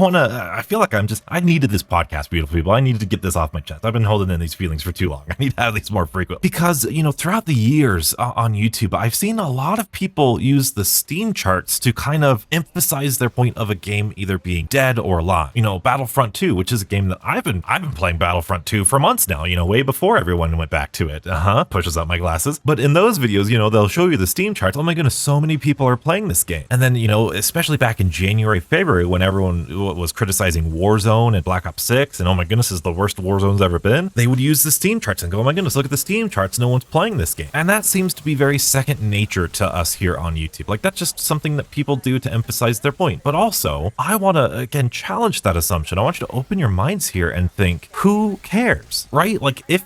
feel like I needed this podcast, beautiful people. I needed to get this off my chest. I've been holding in these feelings for too long. I need to have these more frequent, because, you know, throughout the years on YouTube, I've seen a lot of people use the Steam charts to kind of emphasize their point of a game either being dead or alive. You know, Battlefront 2, which is a game that I've been playing Battlefront 2 for months now, you know, way before everyone went back to it. Pushes up my glasses. But in those videos, you know, they'll show you the Steam charts. Oh my goodness, so many people are playing this game. And then, you know, especially back in January, February, when everyone was criticizing Warzone and Black Ops 6, and oh my goodness, this is the worst Warzone's ever been, they would use the Steam charts and go, oh my goodness, look at the Steam charts, no one's playing this game. And that seems to be very second nature to us here on YouTube. Like, that's just something that people do to emphasize their point. But also, I want to, again, challenge that assumption. I want you to open your minds here and think, who cares, right? Like, if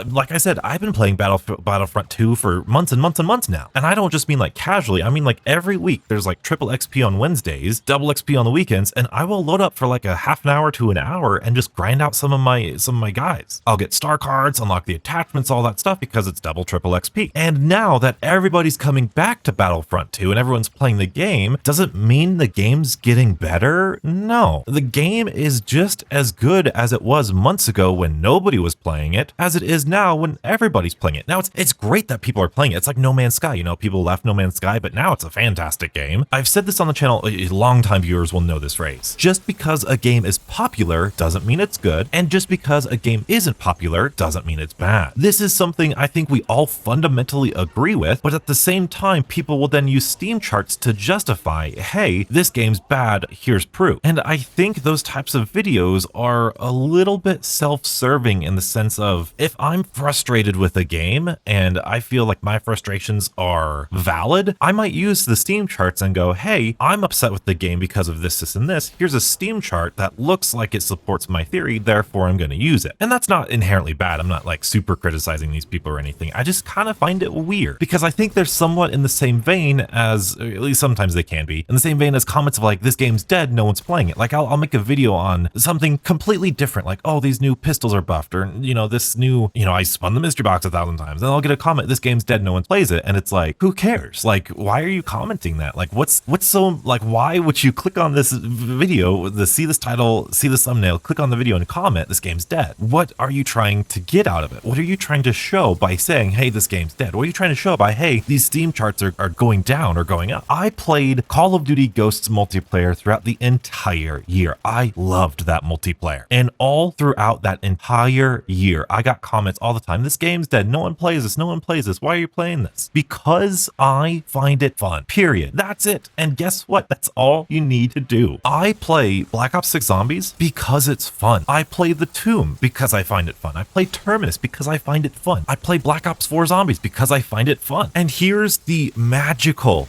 like I said, I've been playing Battlefront 2 for months and months and months now. And I don't just mean like casually, I mean like every week there's like triple XP on Wednesdays, double XP on the weekends, and I will load up for like a half an hour to an hour and just grind out some of my guys. I'll get star cards, unlock the attachments, all that stuff, because it's double triple XP. And now that everybody's coming back to Battlefront 2 and everyone's playing the game, doesn't mean the game's getting better. No, the game is just as good as it was months ago when nobody was playing it, as it is now when everybody's playing it. Now it's great that people are playing it. It's like No Man's Sky, you know, people left No Man's Sky, but now it's a fantastic game. I've said this on the channel, long-time viewers will know this phrase. Just because a game is popular doesn't mean it's good, and just because a game isn't popular doesn't mean it's bad. This is something I think we all fundamentally agree with, but at the same time, people will then use Steam charts to justify, hey, this game's bad, here's proof. And I think those types of videos are a little bit self-serving in the sense of, if I'm frustrated with a game and I feel like my frustrations are valid, I might use the Steam charts and go, hey, I'm upset with the game because of this, this, and this. Here's a Steam chart that looks like it supports my theory, therefore I'm going to use it. And that's not inherently bad. I'm not like super criticizing these people or anything. I just kind of find it weird, because I think they're somewhat in the same vein as, or at least sometimes they can be, in the same vein as comments of like, this game's dead, no one's playing it. Like I'll make a video on something completely different, like, oh, these new pistols are buffed, or, you know, this new, you know, I spun the mystery box 1,000 times, and I'll get a comment, this game's dead, no one plays it. And it's like, who cares? Like, why are you commenting that? Like, what's so, like, why would you click on this video, see this title, see this thumbnail, click on the video and comment, this game's dead? What are you trying to get out of it? What are you trying to show by saying, hey, this game's dead? What are you trying to show by, hey, these Steam charts are going down or going up? I played Call of Duty Ghosts multiplayer throughout the entire year. I loved that multiplayer. And all throughout that entire year, I got comments all the time, this game's dead, no one plays this, no one plays this, why are you playing this? Because I find it fun, period. That's it. And guess what? That's all you need to do. I play Black Ops 6 Zombies because it's fun. I play The Tomb because I find it fun. I play Terminus because I find it fun. I play Black Ops 4 Zombies because I find it fun. And here's the magical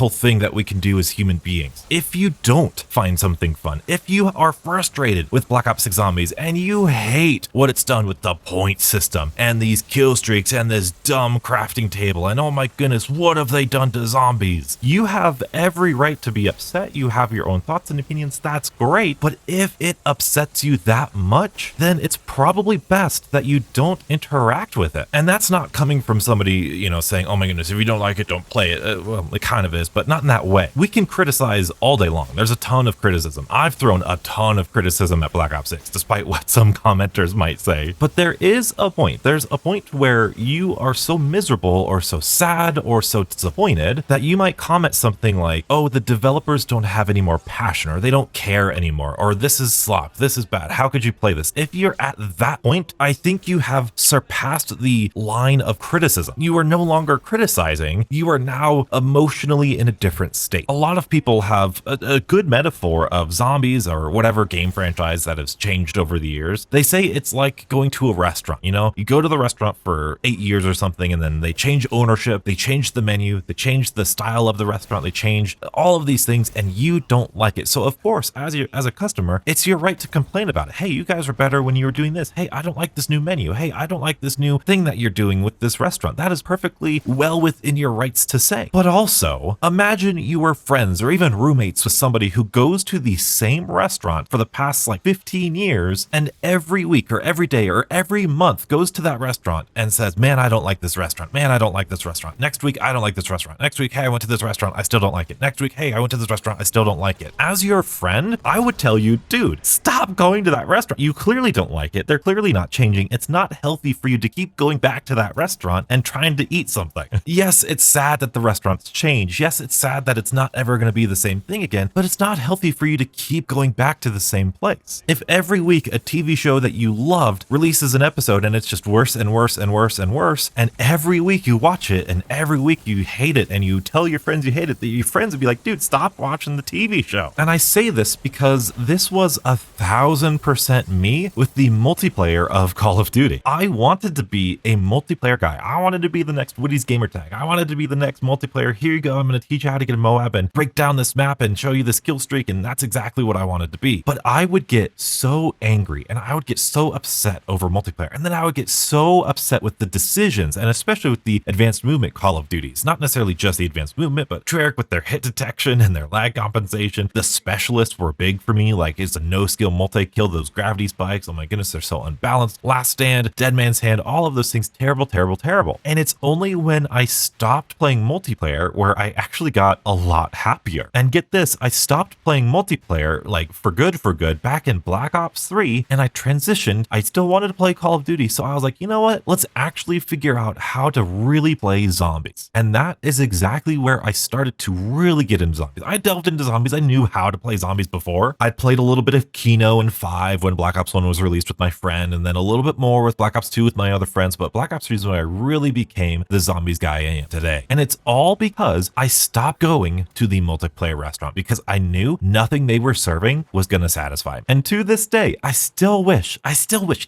thing that we can do as human beings. If you don't find find something fun, if you are frustrated with Black Ops 6 Zombies and you hate what it's done with the point system and these kill streaks and this dumb crafting table, and oh my goodness, what have they done to zombies? You have every right to be upset. You have your own thoughts and opinions. That's great. But if it upsets you that much, then it's probably best that you don't interact with it. And that's not coming from somebody, you know, saying, oh my goodness, if you don't like it, don't play it. Well, it kind of is, but not in that way. We can criticize all day long. There's a ton of criticism. I've thrown a ton of criticism at Black Ops 6, despite what some commenters might say. But there is a point. There's a point where you are so miserable or so sad or so disappointed that you might comment something like, oh, the developers don't have any more passion, or they don't care anymore, or this is slop, this is bad, how could you play this? If you're at that point, I think you have surpassed the line of criticism. You are no longer criticizing, you are now emotionally in a different state. A lot of people have a good metaphor of zombies or whatever game franchise that has changed over the years. They say it's like going to a restaurant. You know, you go to the restaurant for 8 years or something, and then they change ownership, they change the menu, they change the style of the restaurant, they change all of these things, and you don't like it. So of course, as a customer, it's your right to complain about it. Hey, you guys were better when you were doing this. Hey, I don't like this new menu. Hey, I don't like this new thing that you're doing with this restaurant. That is perfectly well within your rights to say. But also, imagine you were friends or even roommates with somebody who goes to the same restaurant for the past like 15 years, and every week or every day or every month goes to that restaurant and says, man, I don't like this restaurant. Man, I don't like this restaurant. Next week, I don't like this restaurant. Next week, hey, I went to this restaurant. I still don't like it. Next week, hey, I went to this restaurant. I still don't like it. As your friend, I would tell you, dude, stop going to that restaurant. You clearly don't like it. They're clearly not changing. It's not healthy for you to keep going back to that restaurant and trying to eat something. Yes, it's sad that the restaurants change. Yes, it's sad that it's not ever going to be the same thing again, but it's not healthy for you to keep going back to the same place. If every week a TV show that you loved releases an episode and it's just worse and worse and worse and worse, and every week you watch it and every week you hate it and you tell your friends you hate it, that your friends would be like, dude, stop watching the TV show. And I say this because this was 1000% me with the multiplayer of Call of Duty. I wanted to be a multiplayer guy. I wanted to be the next Woody's Gamertag. I wanted to be the next multiplayer. Here you go. I'm going to teach you how to get a Moab and break down this map and show you the skill streak. And that's exactly what I wanted to be. But I would get so angry and I would get so upset over multiplayer. And then I would get so upset with the decisions, and especially with the advanced movement Call of Duties. Not necessarily just the advanced movement, but Treyarch with their hit detection and their lag compensation. The specialists were big for me. Like, it's a no-skill multi-kill, those gravity spikes. Oh my goodness, they're so unbalanced. Last Stand, Dead Man's Hand, all of those things, terrible, terrible, terrible. And it's only when I stopped playing multiplayer where I actually got a lot happier. And get this, I stopped playing multiplayer, like for good, back in Black Ops 3, and I transitioned. I still wanted to play Call of Duty, so I was like, you know what? Let's actually figure out how to really play zombies. And that is exactly where I started to really get into zombies. I delved into zombies. I knew how to play zombies before. I played a little bit of Kino and 5 when Black Ops 1 was released with my friend, and then a little bit more with Black Ops 2 with my other friends, but Black Ops 3 is when I really became the zombies guy I am today. And it's all because I stopped going to the multiplayer restaurant because I knew nothing they were serving was going to satisfy me. And to this day, I still wish,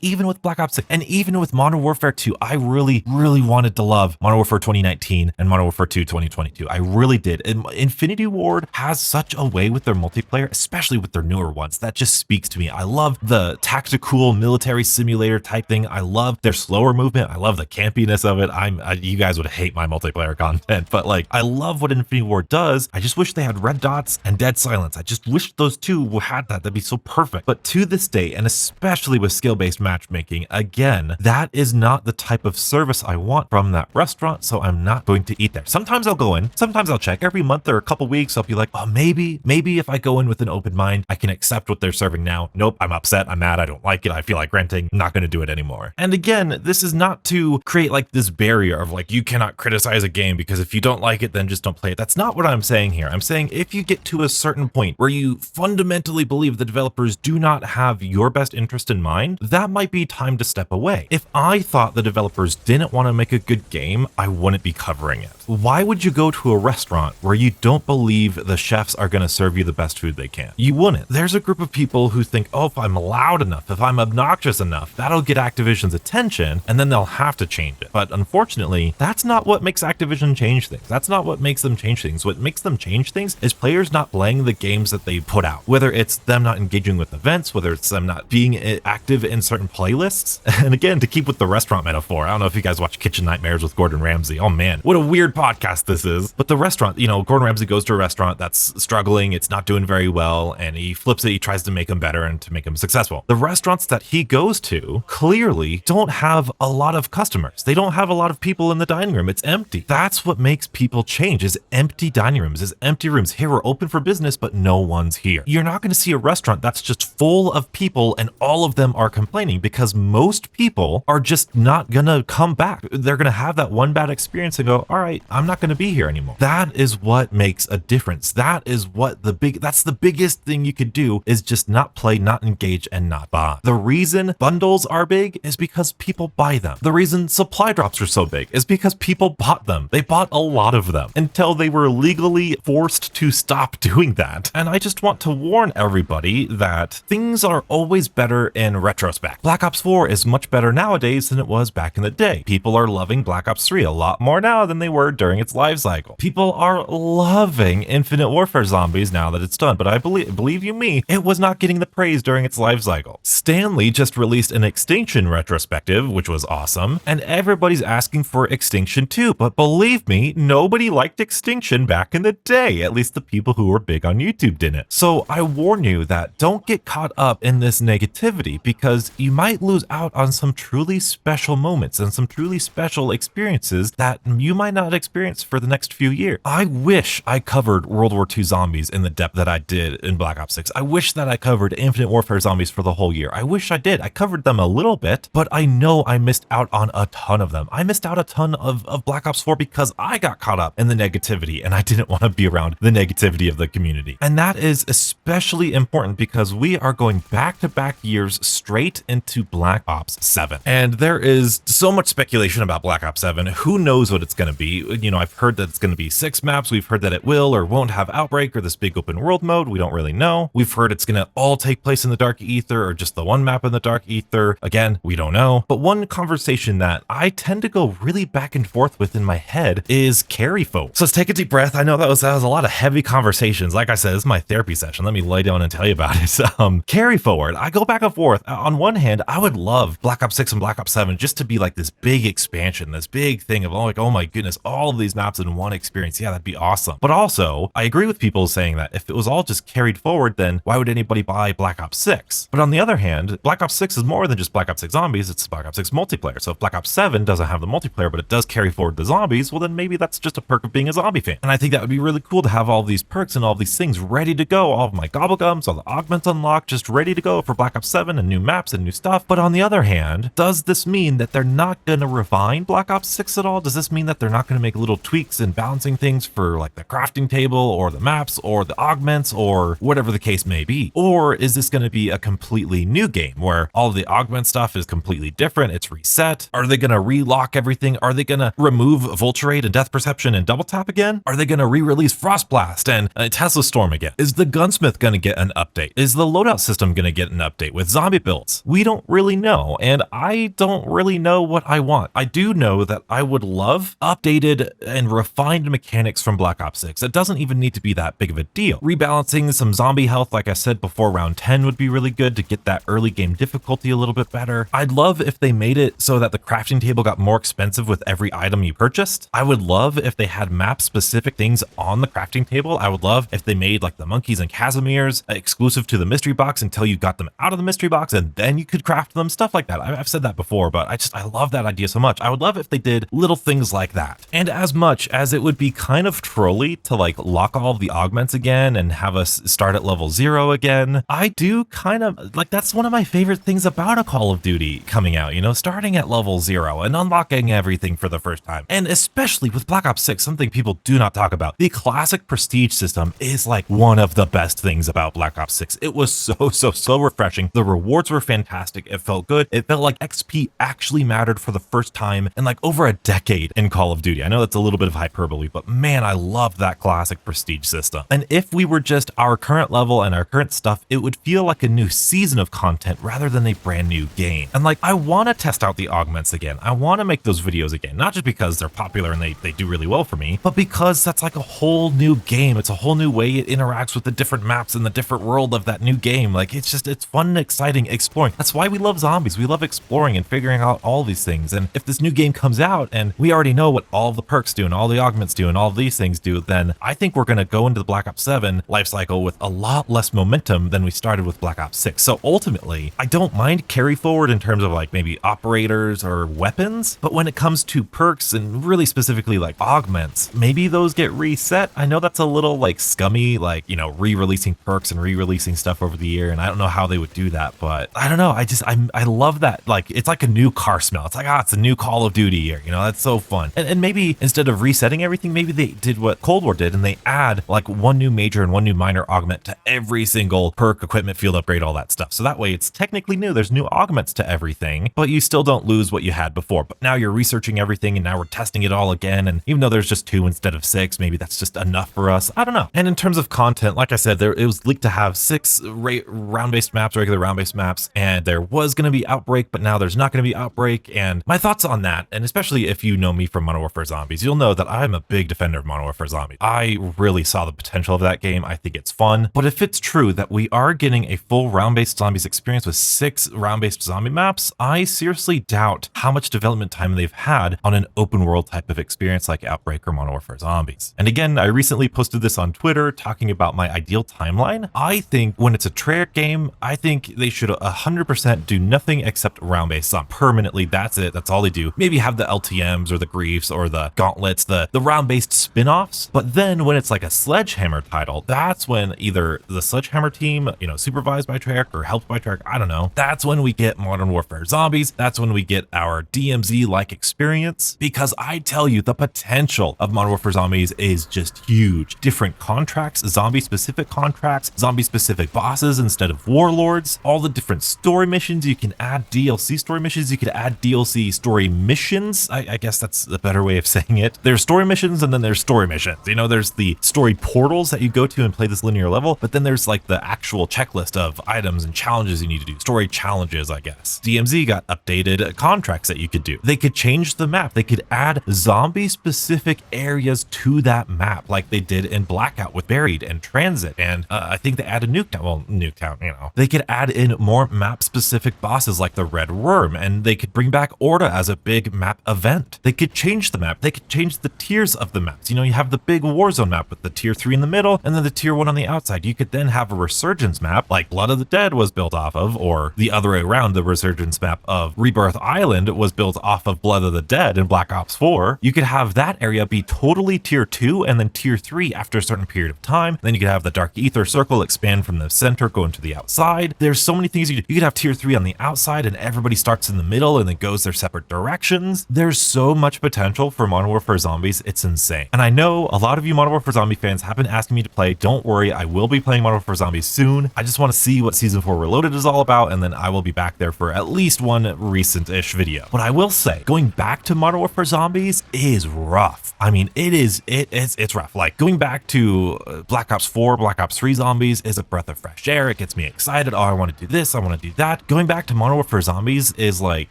even with Black Ops 6 and even with Modern Warfare 2, I really wanted to love Modern Warfare 2019 and Modern Warfare 2 2022. I really did. And Infinity Ward has such a way with their multiplayer, especially with their newer ones, that just speaks to me. I love the tactical military simulator type thing. I love their slower movement. I love the campiness of it. You guys would hate my multiplayer content, but like, I love what Infinity Ward does. I just wish they had Red Dots and Dead Silence. I just wish those two had that. That'd be so perfect. But to this day, and especially with skill-based matchmaking, again, that is not the type of service I want from that restaurant, so I'm not going to eat there. Sometimes I'll go in, sometimes I'll check. Every month or a couple weeks, I'll be like, oh, maybe if I go in with an open mind, I can accept what they're serving now. Nope, I'm upset, I'm mad, I don't like it, I feel like renting, I'm not going to do it anymore. And again, this is not to create like this barrier of like, you cannot criticize a game because if you don't like it, then just don't play it. That's not what I'm saying here. I'm saying if you get to a certain point where you fundamentally believe the developers do not have your best interest in mind, that might be time to step away. If I thought the developers didn't want to make a good game, I wouldn't be covering it. Why would you go to a restaurant where you don't believe the chefs are going to serve you the best food they can? You wouldn't. There's a group of people who think, oh, if I'm loud enough, if I'm obnoxious enough, that'll get Activision's attention, and then they'll have to change it. But unfortunately, that's not what makes Activision change things. That's not what makes them change things. What makes them change things is players not playing the games errors that they put out, whether it's them not engaging with events, whether it's them not being active in certain playlists. And again, to keep with the restaurant metaphor, I don't know if you guys watch Kitchen Nightmares with Gordon Ramsay. Oh man, what a weird podcast this is. But the restaurant, Gordon Ramsay goes to a restaurant that's struggling, it's not doing very well, and he flips it, he tries to make them better and to make them successful. The restaurants that he goes to clearly don't have a lot of customers. They don't have a lot of people in the dining room. It's empty. That's what makes people change, is empty dining rooms, is empty rooms. Here, we're open for business, but no one's here. You're not going to see a restaurant that's just full of people and all of them are complaining, because most people are just not going to come back. They're going to have that one bad experience and go, all right, I'm not going to be here anymore. That is what makes a difference. That is what that's the biggest thing you could do, is just not play, not engage, and not buy. The reason bundles are big is because people buy them. The reason supply drops are so big is because people bought them. They bought a lot of them until they were legally forced to stop doing that. And I just want to warn everybody that things are always better in retrospect. Black Ops 4 is much better nowadays than it was back in the day. People are loving Black Ops 3 a lot more now than they were during its life cycle. People are loving Infinite Warfare Zombies now that it's done, but I believe you me, it was not getting the praise during its life cycle. Stanley just released an Extinction retrospective, which was awesome, and everybody's asking for Extinction 2, but believe me, nobody liked Extinction back in the day, at least the people who were big on YouTube didn't. So I warn you that don't get caught up in this negativity, because you might lose out on some truly special moments and some truly special experiences that you might not experience for the next few years. I wish I covered World War II zombies in the depth that I did in Black Ops 6. I wish that I covered Infinite Warfare zombies for the whole year. I wish I did. I covered them a little bit, but I know I missed out on a ton of them. I missed out a ton of Black Ops 4 because I got caught up in the negativity and I didn't want to be around the negativity of the community. And that is especially important because we are going back-to-back years straight into Black Ops 7. And there is so much speculation about Black Ops 7. Who knows what it's going to be? I've heard that it's going to be 6 maps. We've heard that it will or won't have Outbreak or this big open world mode. We don't really know. We've heard it's going to all take place in the Dark Ether or just the one map in the Dark Ether. Again, we don't know. But one conversation that I tend to go really back and forth with in my head is Carry-Forward. So let's take a deep breath. I know that was a lot of heavy conversations. Like I said, this is my therapy session. Let me lay down and tell you about it. Carry-Forward. I go back and forth. On one hand, I would love Black Ops 6 and Black Ops 7 just to be like this big expansion, this big thing of oh my goodness, all of these maps in one experience. Yeah, that'd be awesome. But also, I agree with people saying that if it was all just carried forward, then why would anybody buy Black Ops 6? But on the other hand, Black Ops 6 is more than just Black Ops 6 zombies, it's Black Ops 6 multiplayer. So if Black Ops 7 doesn't have the multiplayer, but it does carry forward the zombies, well then maybe that's just a perk of being a zombie fan. And I think that would be really cool to have all these perks and all these things ready to go, all of my gobblegums, all the augments unlocked, just ready to go for Black Ops 7 and new maps and new stuff. But on the other hand, does this mean that they're not going to refine Black Ops 6 at all? Does this mean that they're not going to make little tweaks and balancing things for like the crafting table or the maps or the augments or whatever the case may be? Or is this going to be a completely new game where all of the augment stuff is completely different? It's reset. Are they going to relock everything? Are they going to remove Vulturate and Death Perception and Double Tap again? Are they going to re-release Frostblast and Tesla Storm again? Is the Gunsmith going to get an update? Is the loadout system going to get an update with zombie builds? We don't really know, and I don't really know what I want. I do know that I would love updated and refined mechanics from Black Ops 6. It doesn't even need to be that big of a deal. Rebalancing some zombie health, like I said before, round 10 would be really good to get that early game difficulty a little bit better. I'd love if they made it so that the crafting table got more expensive with every item you purchased. I would love if they had map specific things on the crafting table. I would love if they made like the monkeys and Casimirs exclusive to the mystery box until you got them out of the mystery box and then you could craft them, stuff like that. I've said that before, but I love that idea so much. I would love if they did little things like that. And as much as it would be kind of trolly to like lock all of the augments again and have us start at level 0 again, I do kind of like, that's one of my favorite things about a Call of Duty coming out, starting at level 0 and unlocking everything for the first time. And especially with Black Ops 6, something people do not talk about. The classic prestige system is like one of the best things about Black Ops 6. It was so refreshing. The rewards were fantastic. It felt good. It felt like XP actually mattered for the first time in like over a decade in Call of Duty. I know that's a little bit of hyperbole, but man, I love that classic prestige system. And if we were just our current level and our current stuff, it would feel like a new season of content rather than a brand new game. And like, I want to test out the augments again. I want to make those videos again, not just because they're popular and they do really well for me, but because that's like a whole new game. It's a whole new way it interacts interacts with the different maps and the different world of that new game. Like, it's fun and exciting exploring. That's why we love zombies. We love exploring and figuring out all these things. And if this new game comes out and we already know what all the perks do and all the augments do and all of these things do, then I think we're going to go into the Black Ops 7 life cycle with a lot less momentum than we started with Black Ops 6. So ultimately, I don't mind carry forward in terms of like maybe operators or weapons, but when it comes to perks and really specifically like augments, maybe those get reset. I know that's a little like scummy, like, you know, re-releasing perks and re-releasing stuff over the year, and I don't know how they would do that, but I don't know. I love that. Like, it's like a new car smell. It's like, it's a new Call of Duty year. You know, that's so fun. And maybe instead of resetting everything, maybe they did what Cold War did and they add like one new major and one new minor augment to every single perk, equipment, field upgrade, all that stuff. So that way it's technically new. There's new augments to everything, but you still don't lose what you had before. But now you're researching everything and now we're testing it all again. And even though there's just 2 instead of 6, maybe that's just enough for us. I don't know. And in terms of content, like I said, it was leaked to have 6 round-based maps, regular round-based maps, and there was going to be Outbreak, but now there's not going to be Outbreak. And my thoughts on that, and especially if you know me from Modern Warfare Zombies, you'll know that I'm a big defender of Modern Warfare Zombies. I really saw the potential of that game. I think it's fun. But if it's true that we are getting a full round-based zombies experience with 6 round-based zombie maps, I seriously doubt how much development time they've had on an open world type of experience like Outbreak or Modern Warfare Zombies. And again, I recently posted this on Twitter talking about my ideal timeline. I think when it's a Treyarch game, I think they should 100% do nothing except round-based zombies. Permanently, that's it. That's all they do. Maybe have the LTMs or the Griefs or the Gauntlets, the round-based spin-offs. But then when it's like a Sledgehammer title, that's when either the Sledgehammer team, you know, supervised by Treyarch or helped by Treyarch, I don't know. That's when we get Modern Warfare Zombies. That's when we get our DMZ-like experience. Because I tell you, the potential of Modern Warfare Zombies is just huge. Different contracts, zombie-specific contracts, zombie-specific bosses instead of warlords, all the different story missions. You can add DLC story missions. You could add DLC story missions. I guess that's the better way of saying it. There's story missions and then there's story missions. You know, there's the story portals that you go to and play this linear level, but then there's like the actual checklist of items and challenges you need to do. Story challenges, I guess. DMZ got updated contracts that you could do. They could change the map. They could add zombie-specific areas to that map like they did in Blackout with Buried and Transit. And I think they added Nuketown. Well, Nuketown, you know. They could add in more map-specific bosses like the Red Worm, and they could bring back Orda as a big map event. They could change the map. They could change the tiers of the maps. You know, you have the big Warzone map with the tier 3 in the middle and then the tier 1 on the outside. You could then have a Resurgence map like Blood of the Dead was built off of, or the other way around, the Resurgence map of Rebirth Island was built off of Blood of the Dead in Black Ops 4. You could have that area be totally tier 2 and then tier 3 after a certain period of time. Then you could have the Dark Ether Circle expand from the center, go into the outside. There's so many things you could have tier 3 on the outside and everybody starts in the middle and then goes their separate directions. There's so much potential for Modern Warfare Zombies. It's insane. And I know a lot of you Modern Warfare Zombie fans have been asking me to play. Don't worry, I will be playing Modern Warfare Zombies soon. I just want to see what Season 4 Reloaded is all about, and then I will be back there for at least one recent-ish video. But I will say, going back to Modern Warfare Zombies is rough. I mean, it's rough. Like, going back to Black Ops 4, Black Ops 3 Zombies is a breath of fresh air. It gets me excited. Oh, I want to do this, I want to do that. Going back to Modern Warfare Zombies is like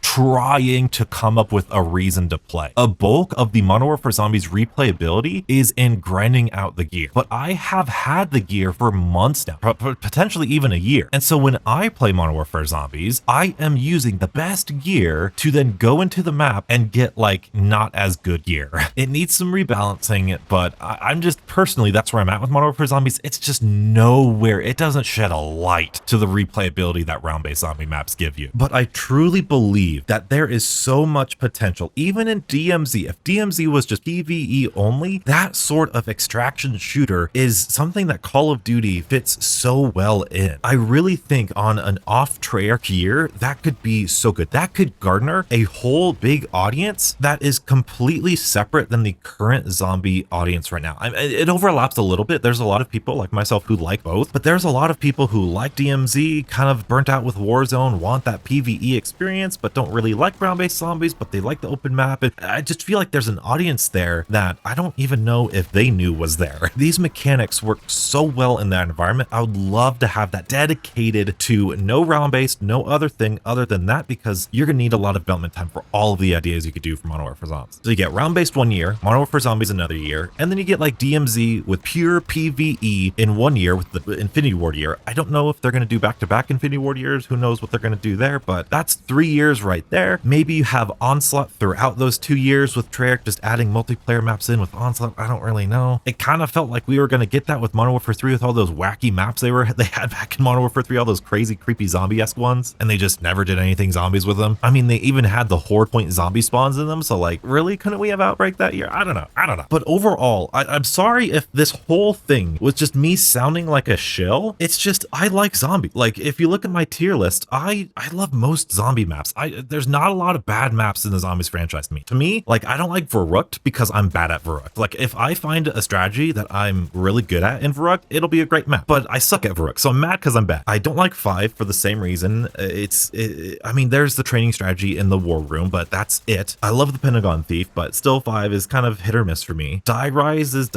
trying to come up with a reason to play. A bulk of the Modern Warfare Zombies replayability is in grinding out the gear. But I have had the gear for months now, potentially even a year. And so when I play Modern Warfare Zombies, I am using the best gear to then go into the map and get like not as good gear. It needs some rebalancing, but I'm just personally, that's where I'm at with Modern Warfare Zombies. It's just nowhere. It doesn't shed a light to the replayability that round-based zombie maps give you. But I truly believe that there is so much potential, even in DMZ. If DMZ was just PvE only, that sort of extraction shooter is something that Call of Duty fits so well in. I really think on an off-Treyarch year, that could be so good. That could garner a whole big audience that is completely separate than the current zombie audience right now. It overlaps a little bit. There's a lot of people like myself who like both, but there's a lot of people who like DMZ, kind of burnt out with Warzone, want that PvE experience, but don't really like ground-based zombies, but they like the open map. And I just feel like there's an audience there that I don't even know if they knew was there. These mechanics work so well in that environment. I would love to have that dedicated to no round-based, no other thing other than that, because you're gonna need a lot of development time for all of the ideas you could do for Modern Warfare Zombies. So you get round-based 1 year, Modern Warfare Zombies another year, and then you get like DMZ with pure PvE 3E in 1 year with the Infinity Ward year. I don't know if they're going to do back-to-back Infinity Ward years. Who knows what they're going to do there, but that's 3 years right there. Maybe you have Onslaught throughout those 2 years with Treyarch just adding multiplayer maps in with Onslaught. I don't really know. It kind of felt like we were going to get that with Modern Warfare 3 with all those wacky maps they had back in Modern Warfare 3, all those crazy, creepy zombie-esque ones, and they just never did anything zombies with them. I mean, they even had the Horde Point zombie spawns in them, so like, really, couldn't we have Outbreak that year? I don't know. But overall, I'm sorry if this whole thing was just me sounding like a shill. It's just, I like zombie. Like, if you look at my tier list, I love most zombie maps. There's not a lot of bad maps in the Zombies franchise to me. To me, like, I don't like Verrückt because I'm bad at Verrückt. Like, if I find a strategy that I'm really good at in Verrückt, it'll be a great map. But I suck at Verrückt, so I'm mad because I'm bad. I don't like 5 for the same reason. I mean, there's the training strategy in the War Room, but that's it. I love the Pentagon Thief, but still 5 is kind of hit or miss for me. Die Rise is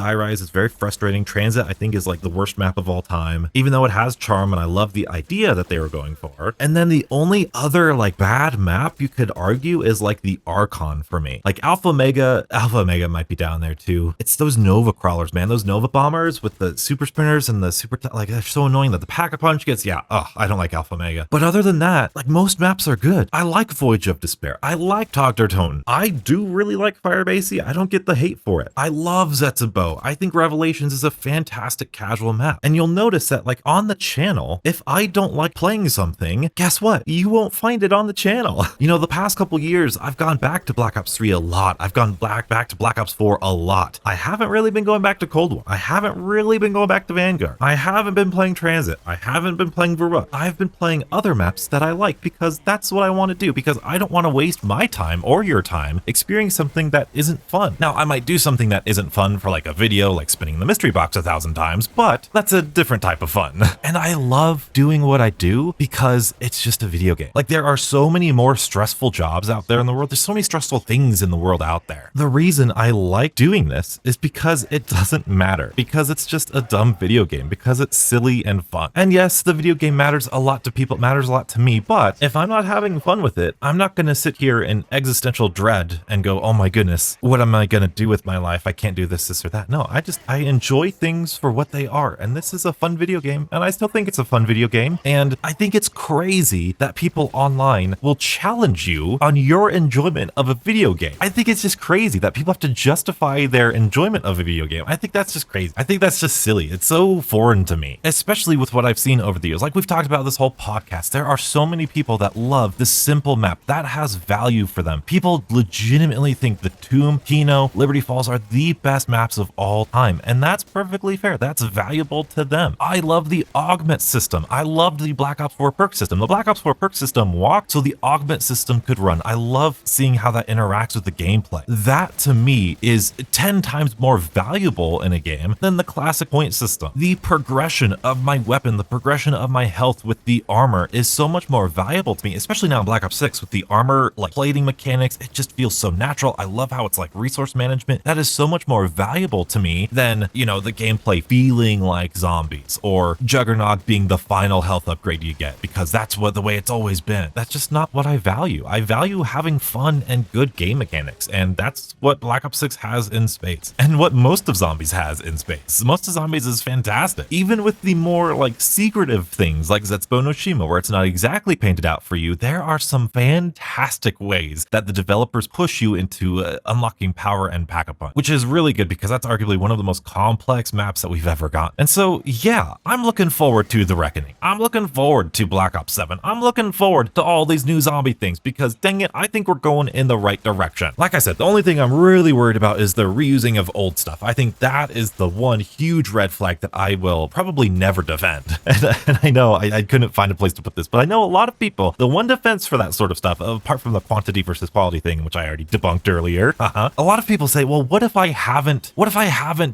very frustrating. Transit, I think, is like the worst map of all time, even though it has charm, and I love the idea that they were going for. And then the only other like bad map you could argue is like the Archon for me. Like Alpha Omega might be down there too. It's those Nova crawlers, man. Those Nova bombers with the super sprinters and the super, like, they're so annoying that the Pack-a-Punch gets, I don't like Alpha Omega. But other than that, like, most maps are good. I like Voyage of Despair. I like Togdertone. I do really like Firebase. I don't get the hate for it. I love Zetsubo. I think Revelations is a fantastic casual map. And you'll notice that, like, on the channel, if I don't like playing something, guess what? You won't find it on the channel. You know, the past couple years, I've gone back to Black Ops 3 a lot. I've gone back to Black Ops 4 a lot. I haven't really been going back to Cold War. I haven't really been going back to Vanguard. I haven't been playing Transit. I haven't been playing Verrückt. I've been playing other maps that I like because that's what I want to do, because I don't want to waste my time or your time experiencing something that isn't fun. Now, I might do something that isn't fun for like a video, like spinning the mystery box 1,000 times, but that's a different type of fun. And I love doing what I do because it's just a video game. Like, there are so many more stressful jobs out there in the world. There's so many stressful things in the world out there. The reason I like doing this is because it doesn't matter, because it's just a dumb video game, because it's silly and fun. And yes, the video game matters a lot to people. It matters a lot to me, but if I'm not having fun with it, I'm not going to sit here in existential dread and go, oh my goodness, what am I going to do with my life? I can't do this or that. No, I enjoy things for what they are. And this is a fun video game. And I still think it's a fun video game. And I think it's crazy that people online will challenge you on your enjoyment of a video game. I think it's just crazy that people have to justify their enjoyment of a video game. I think that's just crazy. I think that's just silly. It's so foreign to me, especially with what I've seen over the years. Like, we've talked about this whole podcast. There are so many people that love this simple map that has value for them. People legitimately think the Tomb, Kino, Liberty Falls are the best maps of all time. And that's perfectly fair. That's valuable to them. I love the augment system. I loved the Black Ops 4 perk system. The Black Ops 4 perk system walked so the augment system could run. I love seeing how that interacts with the gameplay. That to me is 10 times more valuable in a game than the classic point system. The progression of my weapon, the progression of my health with the armor is so much more valuable to me, especially now in Black Ops 6 with the armor, like plating mechanics. It just feels so natural. I love how it's like resource management. That is so much more valuable to me than, you know, the gameplay feeling like zombies or Juggernaut being the final health upgrade you get, because that's the way it's always been. That's just not what I value. I value having fun and good game mechanics, and that's what Black Ops 6 has in spades, and what most of Zombies has in spades. Most of Zombies is fantastic, even with the more like secretive things like Zetsubo no Shima, where it's not exactly painted out for you. There are some fantastic ways that the developers push you into unlocking power and Pack-a-Punch, which is really good because that's arguably one of the most complex maps that we've ever got. And so, yeah, I'm looking forward to The Reckoning. I'm looking forward to Black Ops 7. I'm looking forward to all these new zombie things because, dang it, I think we're going in the right direction. Like I said, the only thing I'm really worried about is the reusing of old stuff. I think that is the one huge red flag that I will probably never defend. And I know I couldn't find a place to put this, but I know a lot of people, the one defense for that sort of stuff, apart from the quantity versus quality thing, which I already debunked earlier, a lot of people say, well, what if I haven't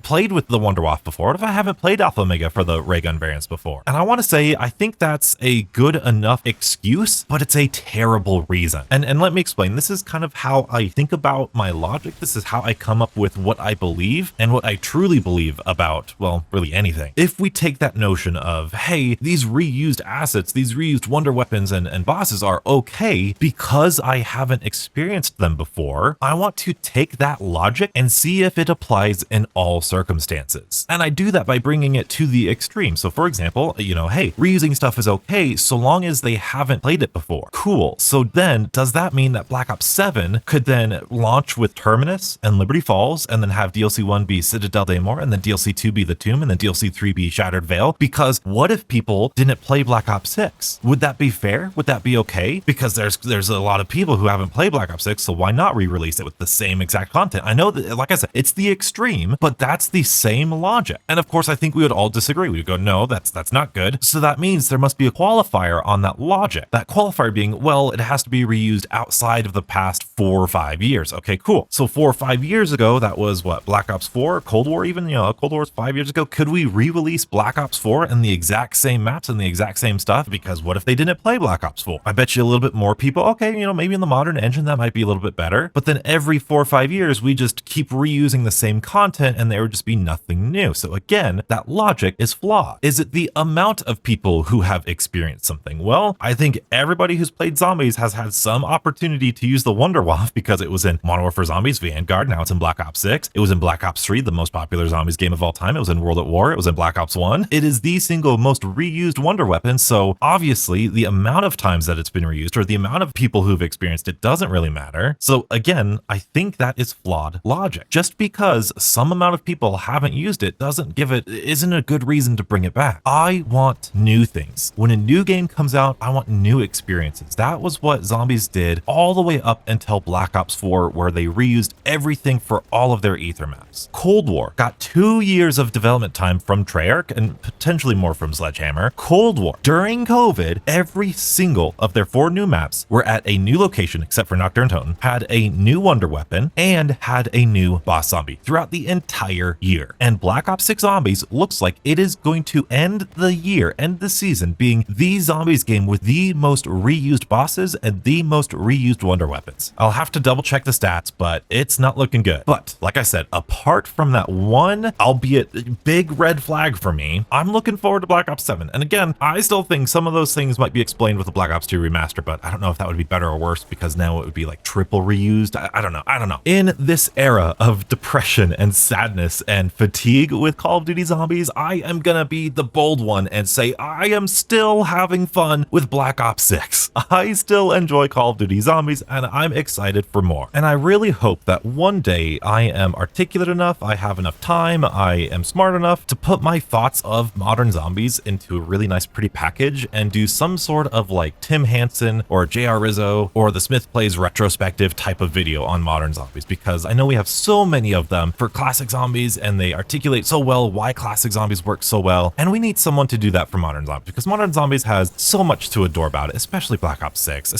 played with the Wonderwaff before? What if I haven't played Alpha Omega for the ray gun variants before? And I want to say, I think that's a good enough excuse, but it's a terrible reason. And let me explain. This is kind of how I think about my logic. This is how I come up with what I believe and what I truly believe about, well, really anything. If we take that notion of, hey, these reused assets, these reused wonder weapons and bosses are okay because I haven't experienced them before, I want to take that logic and see if it applies in all circumstances. And I I do that by bringing it to the extreme. So for example, hey, reusing stuff is okay so long as they haven't played it before. Cool. So then does that mean that Black Ops 7 could then launch with Terminus and Liberty Falls and then have DLC 1 be Citadel Daymore and then DLC 2 be The Tomb and then DLC 3 be Shattered Veil? Because what if people didn't play Black Ops 6? Would that be fair? Would that be okay? Because there's a lot of people who haven't played Black Ops 6, so why not re-release it with the same exact content? I know that, like I said, it's the extreme, but that's the same logic. And of course, I think we would all disagree. We'd go, no, that's not good. So that means there must be a qualifier on that logic. That qualifier being, well, it has to be reused outside of the past 4 or 5 years. Okay, cool. So 4 or 5 years ago, that was what, Black Ops 4, Cold War even, Cold War was 5 years ago. Could we re-release Black Ops 4 and the exact same maps and the exact same stuff? Because what if they didn't play Black Ops 4? I bet you a little bit more people, okay, maybe in the modern engine that might be a little bit better. But then every 4 or 5 years, we just keep reusing the same content and there would just be nothing new. So again, that logic is flawed. Is it the amount of people who have experienced something? Well, I think everybody who's played zombies has had some opportunity to use the Wonderwaff because it was in Modern Warfare Zombies Vanguard. Now it's in Black Ops 6. It was in Black Ops 3, the most popular zombies game of all time. It was in World at War. It was in Black Ops 1. It is the single most reused wonder weapon. So obviously the amount of times that it's been reused or the amount of people who've experienced it doesn't really matter. So again, I think that is flawed logic. Just because some amount of people haven't used it isn't a good reason to bring it back. I want new things. When a new game comes out, I want new experiences. That was what Zombies did all the way up until Black Ops 4, where they reused everything for all of their ether maps. Cold War got 2 years of development time from Treyarch and potentially more from Sledgehammer. Cold War, during COVID, every single of their 4 new maps were at a new location, except for Nocturne Totem, had a new wonder weapon and had a new boss zombie throughout the entire year. And Black Ops 6 Zombies looks like it is going to end the season being the Zombies game with the most reused bosses and the most reused wonder weapons. I'll have to double check the stats, but it's not looking good. But like I said, apart from that one, albeit big red flag for me, I'm looking forward to Black Ops 7. And again, I still think some of those things might be explained with the Black Ops 2 remaster, but I don't know if that would be better or worse because now it would be like triple reused. I don't know. In this era of depression and sadness and fatigue with Call of Duty Zombies, I am gonna be the bold one and say I am still having fun with Black Ops 6. I still enjoy Call of Duty Zombies and I'm excited for more. And I really hope that one day I am articulate enough, I have enough time, I am smart enough to put my thoughts of modern zombies into a really nice pretty package and do some sort of like Tim Hansen or J.R. Rizzo or the Smith Plays retrospective type of video on modern zombies, because I know we have so many of them for classic zombies and they articulate so well why classic zombies work so well, and we need someone to do that for modern zombies because modern zombies has so much to adore about it, especially Black Ops 6.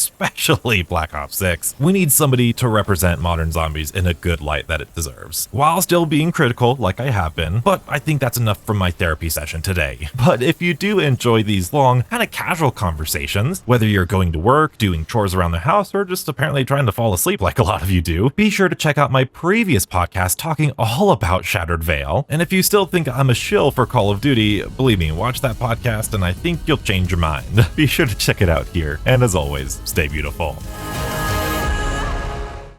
We need somebody to represent modern zombies in a good light that it deserves, while still being critical like I have been, but I think that's enough from my therapy session today. But if you do enjoy these long, kind of casual conversations, whether you're going to work, doing chores around the house, or just apparently trying to fall asleep like a lot of you do, be sure to check out my previous podcast talking all about Shattered Veil. And if you still think I'm a shill for Call of Duty, believe me, watch that podcast and I think you'll change your mind. Be sure to check it out here. And as always, stay beautiful.